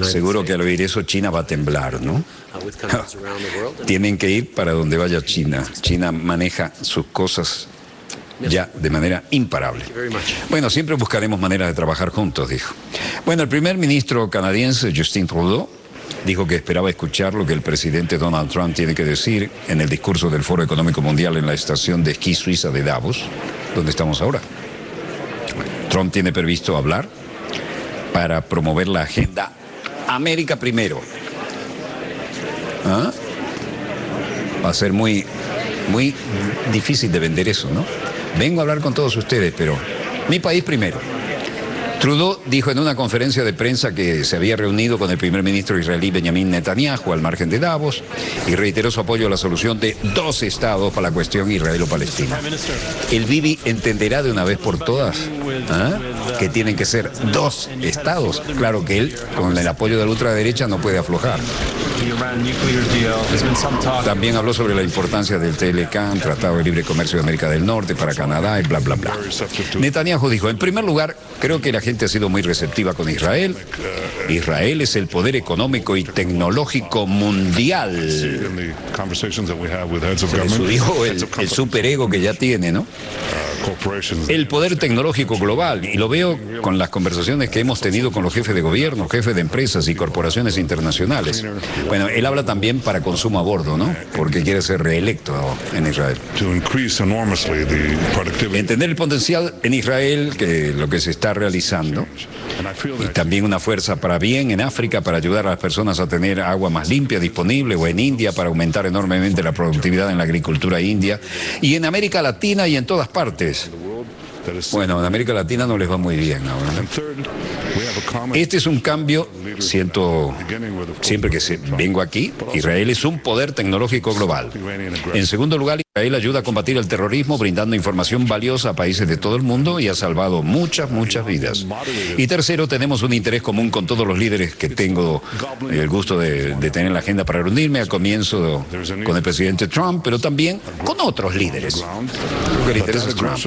Seguro que al oír eso China va a temblar, ¿no? Tienen que ir para donde vaya China. China maneja sus cosas ya de manera imparable. Bueno, siempre buscaremos maneras de trabajar juntos, dijo. Bueno, el primer ministro canadiense, Justin Trudeau, dijo que esperaba escuchar lo que el presidente Donald Trump tiene que decir en el discurso del Foro Económico Mundial en la estación de esquí suiza de Davos, donde estamos ahora. Trump tiene previsto hablar para promover la agenda América Primero. ¿Ah? Va a ser muy difícil de vender eso, ¿no? Vengo a hablar con todos ustedes, pero mi país primero. Trudeau dijo en una conferencia de prensa que se había reunido con el primer ministro israelí Benjamin Netanyahu al margen de Davos y reiteró su apoyo a la solución de dos estados para la cuestión israelo-palestina. El Bibi entenderá de una vez por todas que tienen que ser dos estados. Claro que él, con el apoyo de la ultraderecha, no puede aflojar. También habló sobre la importancia del TLCAN, Tratado de Libre Comercio de América del Norte para Canadá y bla, bla, bla. Netanyahu dijo, en primer lugar, creo que la gente ha sido muy receptiva con Israel. Israel es el poder económico y tecnológico mundial. Eso dijo el superego que ya tiene, ¿no? El poder tecnológico global, y lo veo con las conversaciones que hemos tenido con los jefes de gobierno, jefes de empresas y corporaciones internacionales. Bueno, él habla también para consumo a bordo, ¿no? Porque quiere ser reelecto en Israel. Entender el potencial en Israel, que lo que se está realizando, y también una fuerza para bien en África para ayudar a las personas a tener agua más limpia disponible, o en India para aumentar enormemente la productividad en la agricultura india, y en América Latina y en todas partes. Bueno, en América Latina no les va muy bien ahora, ¿no? Este es un cambio, siento siempre que vengo aquí, Israel es un poder tecnológico global. En segundo lugar, Israel ayuda a combatir el terrorismo brindando información valiosa a países de todo el mundo y ha salvado muchas vidas. Y tercero, tenemos un interés común con todos los líderes que tengo el gusto de tener en la agenda para reunirme, al comienzo con el presidente Trump, pero también con otros líderes. Creo que el interés es Trump.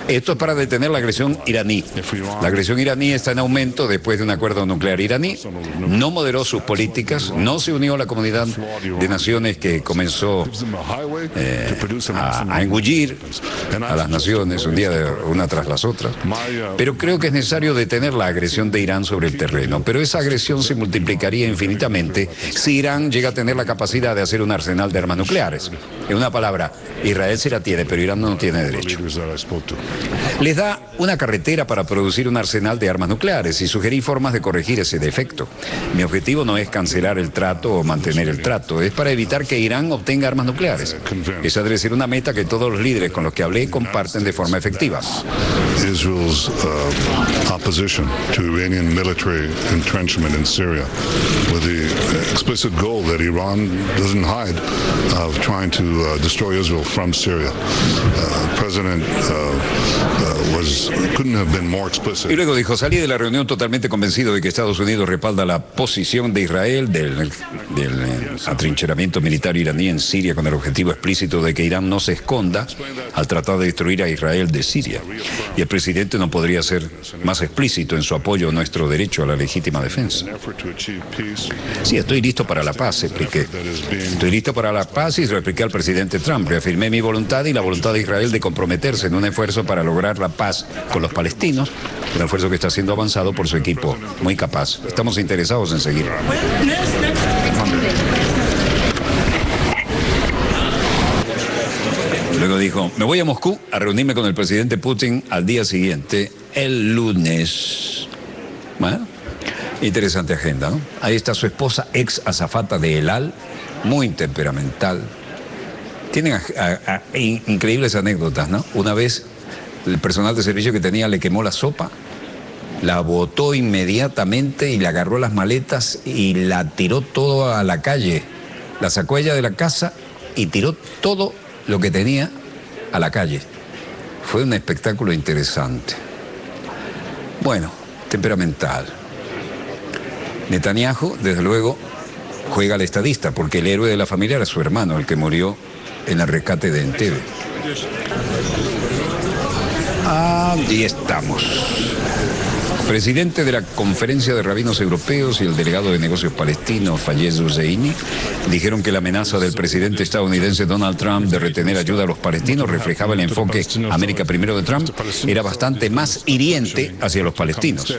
Esto es para detener la agresión iraní. La agresión iraní está en aumento después de un acuerdo nuclear iraní. No moderó sus políticas, no se unió a la comunidad de naciones que comenzó a engullir a las naciones una tras las otras. Pero creo que es necesario detener la agresión de Irán sobre el terreno. Pero esa agresión se multiplicaría infinitamente si Irán llega a tener la capacidad de hacer un arsenal de armas nucleares. En una palabra, Israel sí la tiene, pero Irán no tiene derecho. Les da una carretera para producir un arsenal de armas nucleares y sugerí formas de corregir ese defecto. Mi objetivo no es cancelar el trato o mantener el trato, es para evitar que Irán obtenga armas nucleares. Esa debe ser una meta que todos los líderes con los que hablé comparten de forma efectiva. Israel's opposition to Iranian military entrenchment in Syria, with the explicit goal that Iran doesn't hide of trying to destroy Israel from Syria. President couldn't have been more explicit. Y luego dijo, salí de la reunión totalmente convencido de que Estados Unidos respalda la posición de Israel del atrincheramiento militar iraní en Siria con el objetivo explícito de que Irán no se esconda al tratar de destruir a Israel de Siria. Y el presidente no podría ser más explícito en su apoyo a nuestro derecho a la legítima defensa. Sí, estoy listo para la paz, expliqué. Estoy listo para la paz y se lo expliqué al presidente Trump. Reafirmé mi voluntad y la voluntad de Israel de comprometerse en un esfuerzo para lograr la paz con los palestinos, un esfuerzo que está siendo avanzado por su equipo muy capaz. Estamos interesados en seguir. Luego dijo, me voy a Moscú a reunirme con el presidente Putin al día siguiente, el lunes. Bueno, interesante agenda, ¿no? Ahí está su esposa, ex azafata de El Al, muy temperamental. Tienen increíbles anécdotas, ¿no? Una vez el personal de servicio que tenía le quemó la sopa, la botó inmediatamente y le agarró las maletas y la tiró todo a la calle. La sacó ella de la casa y tiró todo lo que tenía a la calle. Fue un espectáculo interesante. Bueno, temperamental. Netanyahu, desde luego, juega al estadista, porque el héroe de la familia era su hermano, el que murió en el rescate de Entebbe. Ahí estamos. Presidente de la Conferencia de Rabinos Europeos y el delegado de negocios palestinos, Fayez Husseini, dijeron que la amenaza del presidente estadounidense Donald Trump de retener ayuda a los palestinos reflejaba el enfoque América primero de Trump, era bastante más hiriente hacia los palestinos.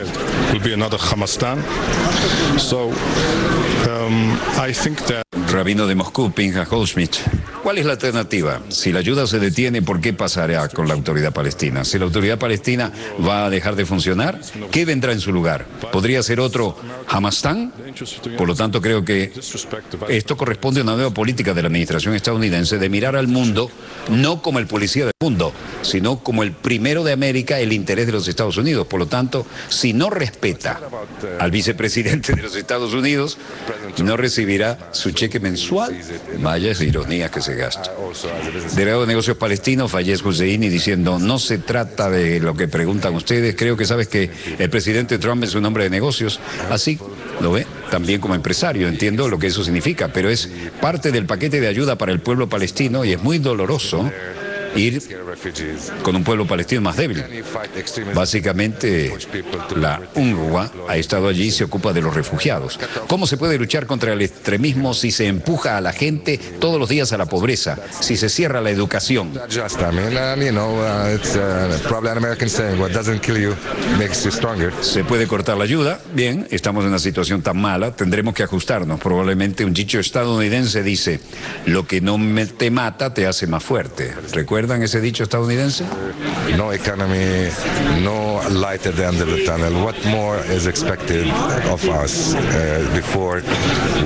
Rabino de Moscú, Pinchas Goldschmidt. ¿Cuál es la alternativa? Si la ayuda se detiene, ¿por qué pasará con la autoridad palestina? Si la autoridad palestina va a dejar de funcionar, ¿qué vendrá en su lugar? ¿Podría ser otro Hamasstán? Por lo tanto, creo que esto corresponde a una nueva política de la administración estadounidense de mirar al mundo no como el policía del mundo, sino como el primero de América, el interés de los Estados Unidos. Por lo tanto, si no respeta al vicepresidente de los Estados Unidos, no recibirá su cheque mensual. Vaya ironía que se gasta. Delegado de negocios palestinos, Fayez Husseini, diciendo, no se trata de lo que preguntan ustedes, creo que sabes que el presidente Trump es un hombre de negocios, así lo ve también como empresario, entiendo lo que eso significa, pero es parte del paquete de ayuda para el pueblo palestino y es muy doloroso ir con un pueblo palestino más débil. Básicamente, la UNRWA ha estado allí y se ocupa de los refugiados. ¿Cómo se puede luchar contra el extremismo si se empuja a la gente todos los días a la pobreza, si se cierra la educación? ¿Se puede cortar la ayuda? Bien, estamos en una situación tan mala, tendremos que ajustarnos. Probablemente un dicho estadounidense dice, lo que no te mata te hace más fuerte. ¿Recuerdan ese dicho estadounidense? No economy, no light at the end of the tunnel. What more is expected of us before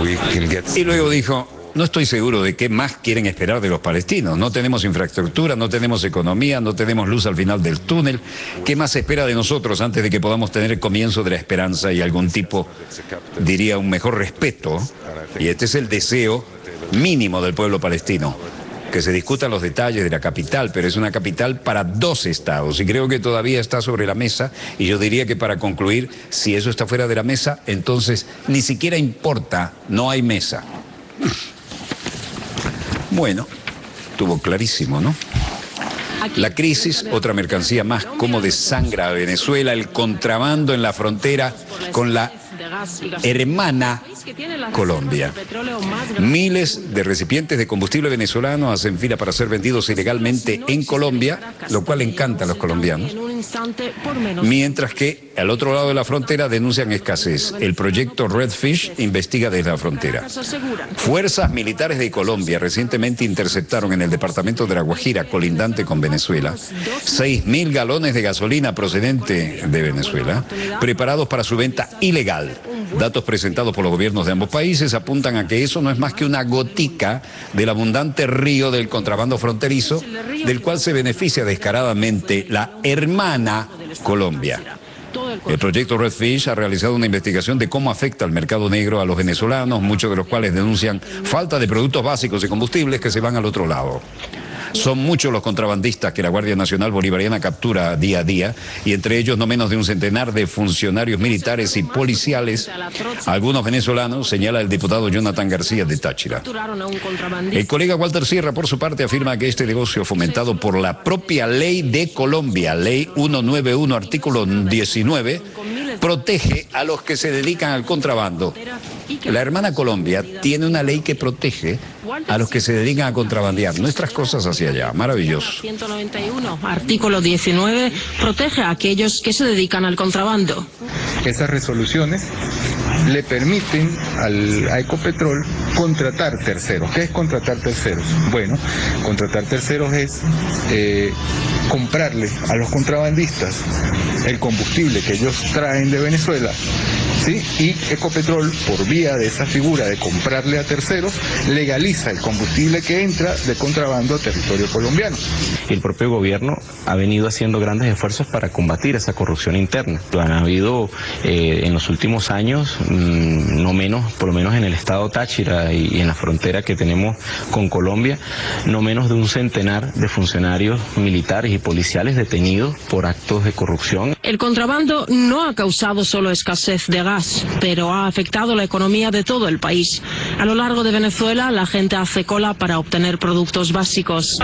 we can get... Y luego dijo, no estoy seguro de qué más quieren esperar de los palestinos. No tenemos infraestructura, no tenemos economía, no tenemos luz al final del túnel. ¿Qué más se espera de nosotros antes de que podamos tener el comienzo de la esperanza y algún tipo, diría, un mejor respeto? Y este es el deseo mínimo del pueblo palestino. Que se discutan los detalles de la capital, pero es una capital para 2 estados y creo que todavía está sobre la mesa y yo diría que para concluir, si eso está fuera de la mesa, entonces ni siquiera importa, no hay mesa. Bueno, estuvo clarísimo, ¿no? La crisis, otra mercancía más, como desangra a Venezuela, el contrabando en la frontera con la hermana Colombia. Miles de recipientes de combustible venezolano hacen fila para ser vendidos ilegalmente en Colombia, lo cual encanta a los colombianos. Mientras que al otro lado de la frontera denuncian escasez. El proyecto Redfish investiga desde la frontera. Fuerzas militares de Colombia recientemente interceptaron en el departamento de La Guajira, colindante con Venezuela, 6.000 galones de gasolina procedente de Venezuela, preparados para su venta ilegal. Datos presentados por los gobiernos de ambos países apuntan a que eso no es más que una gotica del abundante río del contrabando fronterizo, del cual se beneficia descaradamente la hermana Colombia. El proyecto Redfish ha realizado una investigación de cómo afecta al mercado negro a los venezolanos, muchos de los cuales denuncian falta de productos básicos y combustibles que se van al otro lado. Son muchos los contrabandistas que la Guardia Nacional Bolivariana captura día a día, y entre ellos no menos de un centenar de funcionarios militares y policiales, algunos venezolanos, señala el diputado Jonathan García de Táchira. El colega Walter Sierra, por su parte, afirma que este negocio, fomentado por la propia ley de Colombia, ley 191, artículo 19, protege a los que se dedican al contrabando. La hermana Colombia tiene una ley que protege a los que se dedican a contrabandear nuestras cosas hacia allá. Maravilloso. 191, artículo 19, protege a aquellos que se dedican al contrabando. Esas resoluciones le permiten a Ecopetrol contratar terceros. ¿Qué es contratar terceros? Bueno, contratar terceros es comprarle a los contrabandistas el combustible que ellos traen de Venezuela, ¿sí? Y Ecopetrol, por vía de esa figura de comprarle a terceros, legaliza el combustible que entra de contrabando a territorio colombiano. El propio gobierno ha venido haciendo grandes esfuerzos para combatir esa corrupción interna. Han habido en los últimos años, no menos, por lo menos en el estado Táchira y en la frontera que tenemos con Colombia, no menos de un centenar de funcionarios militares y policiales detenidos por actos de corrupción. El contrabando no ha causado solo escasez de gas, pero ha afectado la economía de todo el país. A lo largo de Venezuela, la gente hace cola para obtener productos básicos.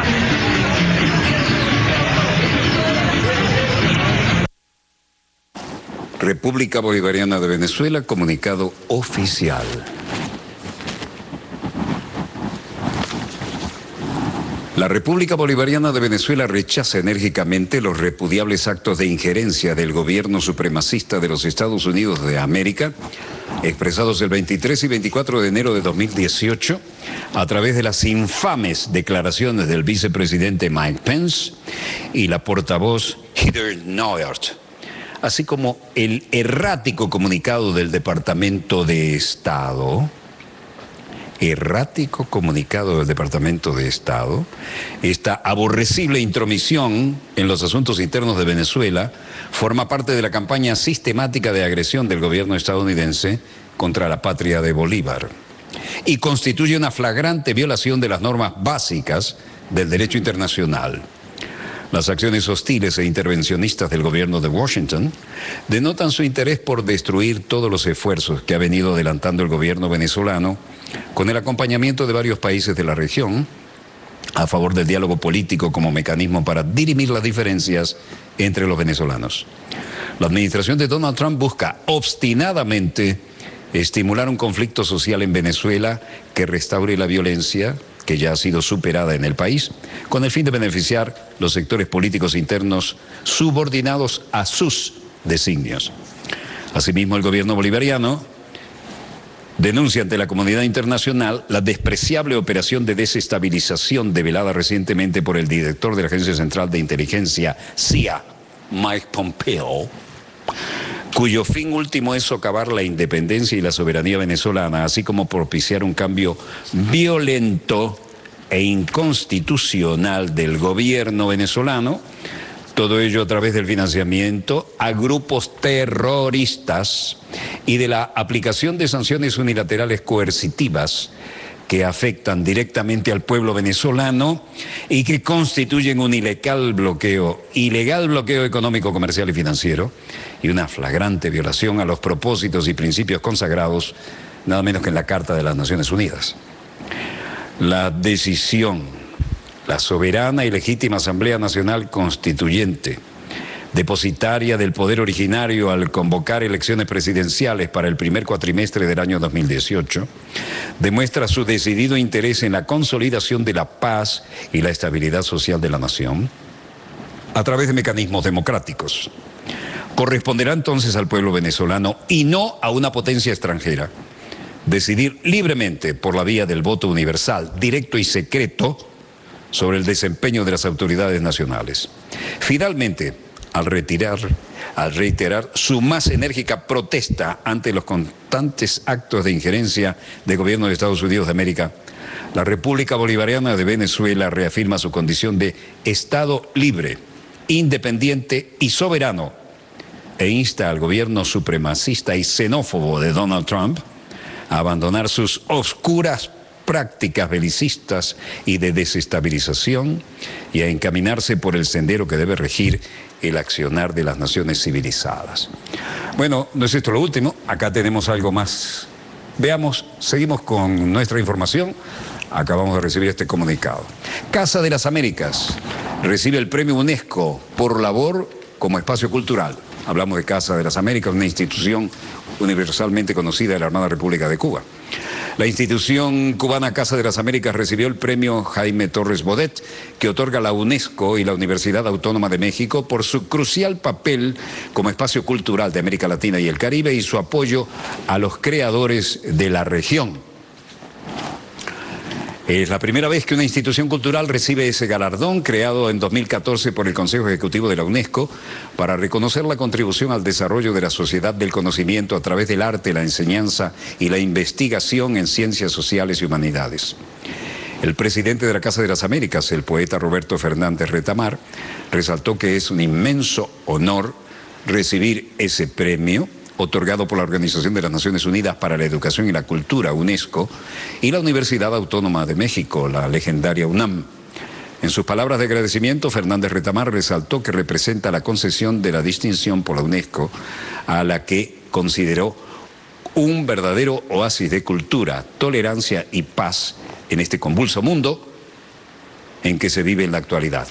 República Bolivariana de Venezuela, comunicado oficial. La República Bolivariana de Venezuela rechaza enérgicamente los repudiables actos de injerencia del gobierno supremacista de los Estados Unidos de América, expresados el 23 y 24 de enero de 2018 a través de las infames declaraciones del vicepresidente Mike Pence y la portavoz Heather Nauert, así como el errático comunicado del Departamento de Estado. Errático comunicado del Departamento de Estado, esta aborrecible intromisión en los asuntos internos de Venezuela forma parte de la campaña sistemática de agresión del gobierno estadounidense contra la patria de Bolívar y constituye una flagrante violación de las normas básicas del derecho internacional. Las acciones hostiles e intervencionistas del gobierno de Washington denotan su interés por destruir todos los esfuerzos que ha venido adelantando el gobierno venezolano con el acompañamiento de varios países de la región a favor del diálogo político como mecanismo para dirimir las diferencias entre los venezolanos. La administración de Donald Trump busca obstinadamente estimular un conflicto social en Venezuela que restaure la violencia que ya ha sido superada en el país, con el fin de beneficiar los sectores políticos internos subordinados a sus designios. Asimismo, el gobierno bolivariano denuncia ante la comunidad internacional la despreciable operación de desestabilización develada recientemente por el director de la Agencia Central de Inteligencia, CIA, Mike Pompeo, cuyo fin último es socavar la independencia y la soberanía venezolana, así como propiciar un cambio violento e inconstitucional del gobierno venezolano, todo ello a través del financiamiento a grupos terroristas y de la aplicación de sanciones unilaterales coercitivas que afectan directamente al pueblo venezolano y que constituyen un ilegal bloqueo económico, comercial y financiero y una flagrante violación a los propósitos y principios consagrados nada menos que en la Carta de las Naciones Unidas. La decisión, la soberana y legítima Asamblea Nacional Constituyente depositaria del poder originario al convocar elecciones presidenciales para el primer cuatrimestre del año 2018, demuestra su decidido interés en la consolidación de la paz y la estabilidad social de la nación a través de mecanismos democráticos. Corresponderá entonces al pueblo venezolano y no a una potencia extranjera decidir libremente por la vía del voto universal, directo y secreto sobre el desempeño de las autoridades nacionales. Finalmente, al reiterar su más enérgica protesta ante los constantes actos de injerencia del gobierno de Estados Unidos de América, la República Bolivariana de Venezuela reafirma su condición de Estado libre, independiente y soberano e insta al gobierno supremacista y xenófobo de Donald Trump a abandonar sus oscuras prácticas belicistas y de desestabilización y a encaminarse por el sendero que debe regir el accionar de las naciones civilizadas. Bueno, no es esto lo último, acá tenemos algo más. Veamos, seguimos con nuestra información. Acabamos de recibir este comunicado. Casa de las Américas recibe el premio UNESCO por labor como espacio cultural. Hablamos de Casa de las Américas, una institución universalmente conocida de la Armada República de Cuba. La institución cubana Casa de las Américas recibió el premio Jaime Torres Bodet, que otorga la UNESCO y la Universidad Autónoma de México por su crucial papel como espacio cultural de América Latina y el Caribe y su apoyo a los creadores de la región. Es la primera vez que una institución cultural recibe ese galardón, creado en 2014 por el Consejo Ejecutivo de la UNESCO, para reconocer la contribución al desarrollo de la sociedad del conocimiento a través del arte, la enseñanza y la investigación en ciencias sociales y humanidades. El presidente de la Casa de las Américas, el poeta Roberto Fernández Retamar, resaltó que es un inmenso honor recibir ese premio, otorgado por la Organización de las Naciones Unidas para la Educación y la Cultura, UNESCO, y la Universidad Autónoma de México, la legendaria UNAM. En sus palabras de agradecimiento, Fernández Retamar resaltó que representa la concesión de la distinción por la UNESCO, a la que consideró un verdadero oasis de cultura, tolerancia y paz en este convulso mundo en que se vive en la actualidad.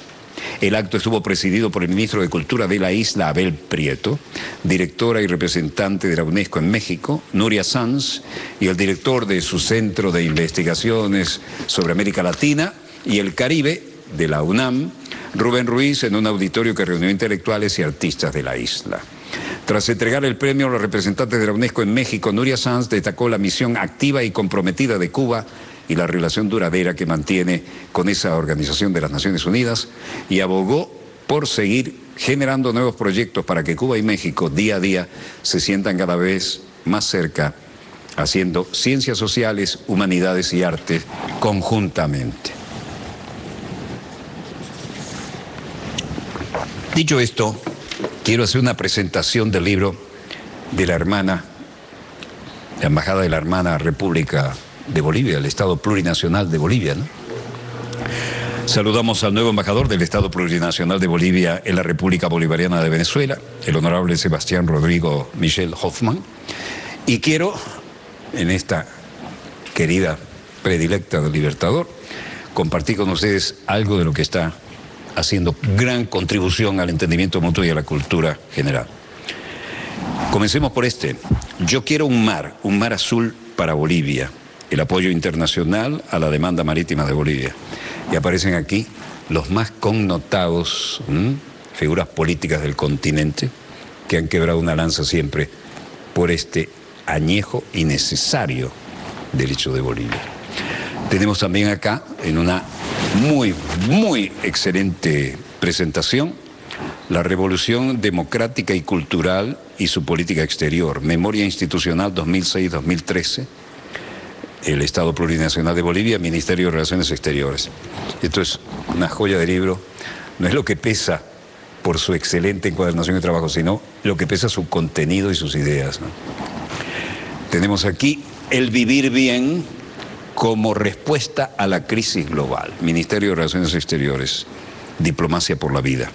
El acto estuvo presidido por el ministro de Cultura de la isla, Abel Prieto, directora y representante de la UNESCO en México, Nuria Sanz, y el director de su Centro de Investigaciones sobre América Latina y el Caribe de la UNAM, Rubén Ruiz, en un auditorio que reunió intelectuales y artistas de la isla. Tras entregar el premio a los representantes de la UNESCO en México, Nuria Sanz destacó la misión activa y comprometida de Cuba y la relación duradera que mantiene con esa Organización de las Naciones Unidas y abogó por seguir generando nuevos proyectos para que Cuba y México día a día se sientan cada vez más cerca, haciendo ciencias sociales, humanidades y arte conjuntamente. Dicho esto, quiero hacer una presentación del libro de la Embajada de la Hermana República de Bolivia, el Estado Plurinacional de Bolivia, ¿no? Saludamos al nuevo embajador del Estado Plurinacional de Bolivia en la República Bolivariana de Venezuela, el honorable Sebastián Rodrigo Michel Hoffman, y quiero, en esta querida predilecta del Libertador, compartir con ustedes algo de lo que está haciendo gran contribución al entendimiento mutuo y a la cultura general. Comencemos por este. Yo quiero un mar azul para Bolivia. El apoyo internacional a la demanda marítima de Bolivia. Y aparecen aquí los más connotados figuras políticas del continente que han quebrado una lanza siempre por este añejo y necesario derecho de Bolivia. Tenemos también acá, en una muy excelente presentación, la Revolución Democrática y Cultural y su Política Exterior, Memoria Institucional 2006-2013, el Estado Plurinacional de Bolivia, Ministerio de Relaciones Exteriores. Esto es una joya de libro, no es lo que pesa por su excelente encuadernación de trabajo, sino lo que pesa su contenido y sus ideas, ¿no? Tenemos aquí el vivir bien como respuesta a la crisis global, Ministerio de Relaciones Exteriores, Diplomacia por la Vida.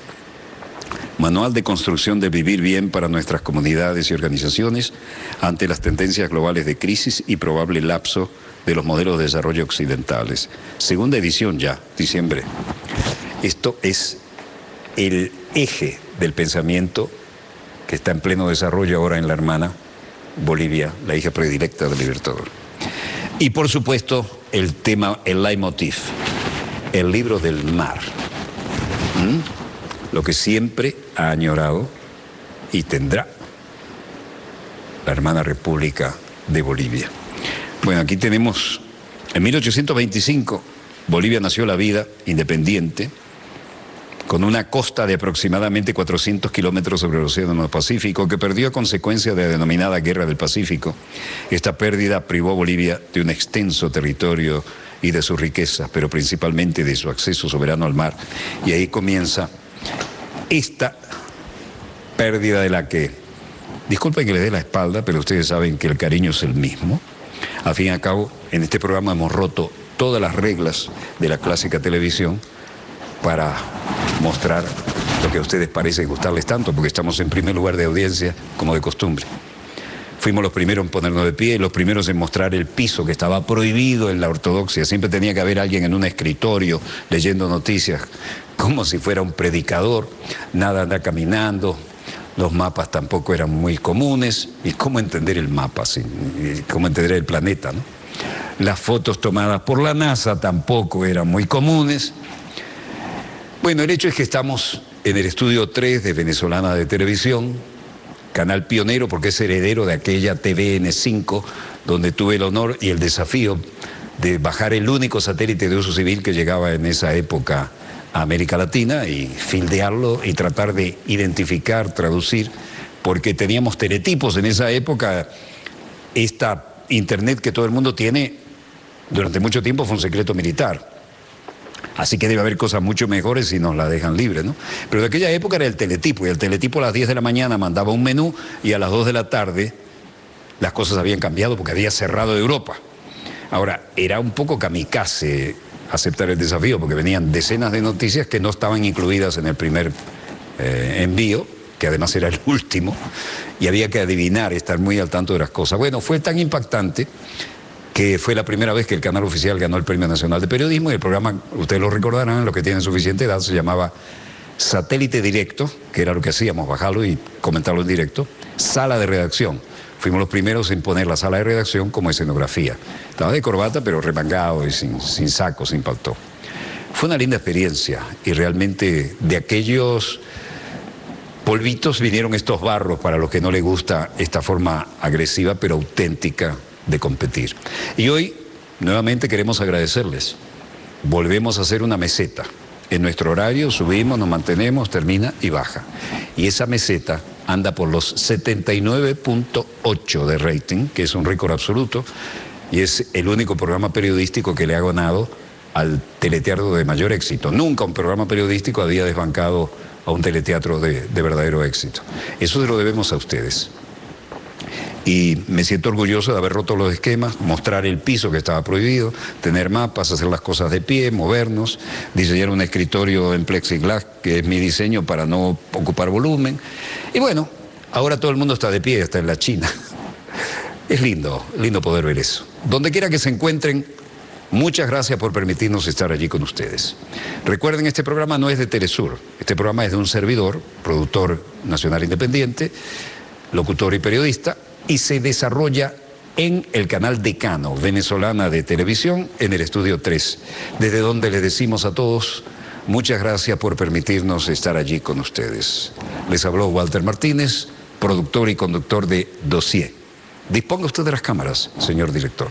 Manual de construcción de vivir bien para nuestras comunidades y organizaciones ante las tendencias globales de crisis y probable lapso de los modelos de desarrollo occidentales. Segunda edición ya, diciembre. Esto es el eje del pensamiento que está en pleno desarrollo ahora en la hermana Bolivia, la hija predilecta del Libertador. Y por supuesto, el tema, el leitmotiv, el libro del mar. Lo que siempre ha añorado y tendrá la hermana República de Bolivia. Bueno, aquí tenemos, en 1825, Bolivia nació la vida independiente, con una costa de aproximadamente 400 kilómetros sobre el Océano Pacífico, que perdió a consecuencia de la denominada Guerra del Pacífico. Esta pérdida privó a Bolivia de un extenso territorio y de sus riquezas, pero principalmente de su acceso soberano al mar. Y ahí comienza esta pérdida de la que, disculpen que le dé la espalda, pero ustedes saben que el cariño es el mismo. Al fin y al cabo, en este programa hemos roto todas las reglas de la clásica televisión para mostrar lo que a ustedes parece gustarles tanto, porque estamos en primer lugar de audiencia, como de costumbre. Fuimos los primeros en ponernos de pie, los primeros en mostrar el piso que estaba prohibido en la ortodoxia. Siempre tenía que haber alguien en un escritorio leyendo noticias, como si fuera un predicador. Nada anda caminando, los mapas tampoco eran muy comunes. ¿Y cómo entender el mapa? ¿Cómo entender el planeta, no? Las fotos tomadas por la NASA tampoco eran muy comunes. Bueno, el hecho es que estamos en el estudio 3 de Venezolana de Televisión, canal pionero porque es heredero de aquella TVN5, donde tuve el honor y el desafío de bajar el único satélite de uso civil que llegaba en esa época a América Latina y fildearlo y tratar de identificar, traducir, porque teníamos teletipos en esa época. Esta internet que todo el mundo tiene durante mucho tiempo fue un secreto militar. Así que debe haber cosas mucho mejores si nos la dejan libre, ¿no? Pero de aquella época era el teletipo, y el teletipo a las 10 de la mañana mandaba un menú y a las 2 de la tarde las cosas habían cambiado porque había cerrado Europa. Ahora, era un poco kamikaze aceptar el desafío porque venían decenas de noticias que no estaban incluidas en el primer envío, que además era el último, y había que adivinar, estar muy al tanto de las cosas. Bueno, fue tan impactante que fue la primera vez que el canal oficial ganó el Premio Nacional de Periodismo, y el programa, ustedes lo recordarán, los que tienen suficiente edad, se llamaba Satélite Directo, que era lo que hacíamos, bajarlo y comentarlo en directo, Sala de Redacción. Fuimos los primeros en poner la sala de redacción como escenografía. Estaba de corbata, pero remangado y sin saco, sin paltó. Fue una linda experiencia, y realmente de aquellos polvitos vinieron estos barros para los que no les gusta esta forma agresiva pero auténtica de competir. Y hoy nuevamente queremos agradecerles. Volvemos a hacer una meseta. En nuestro horario subimos, nos mantenemos, termina y baja. Y esa meseta anda por los 79.8 de rating, que es un récord absoluto, y es el único programa periodístico que le ha ganado al teleteatro de mayor éxito. Nunca un programa periodístico había desbancado a un teleteatro de verdadero éxito. Eso se lo debemos a ustedes. Y me siento orgulloso de haber roto los esquemas, mostrar el piso que estaba prohibido, tener mapas, hacer las cosas de pie, movernos, diseñar un escritorio en plexiglas, que es mi diseño para no ocupar volumen. Y bueno, ahora todo el mundo está de pie, hasta en la China. Es lindo poder ver eso. Donde quiera que se encuentren, muchas gracias por permitirnos estar allí con ustedes. Recuerden, este programa no es de Telesur, este programa es de un servidor, productor nacional independiente, locutor y periodista, y se desarrolla en el canal Decano, Venezolana de Televisión, en el estudio 3, desde donde les decimos a todos muchas gracias por permitirnos estar allí con ustedes. Les habló Walter Martínez, productor y conductor de Dossier. Disponga usted de las cámaras, señor director.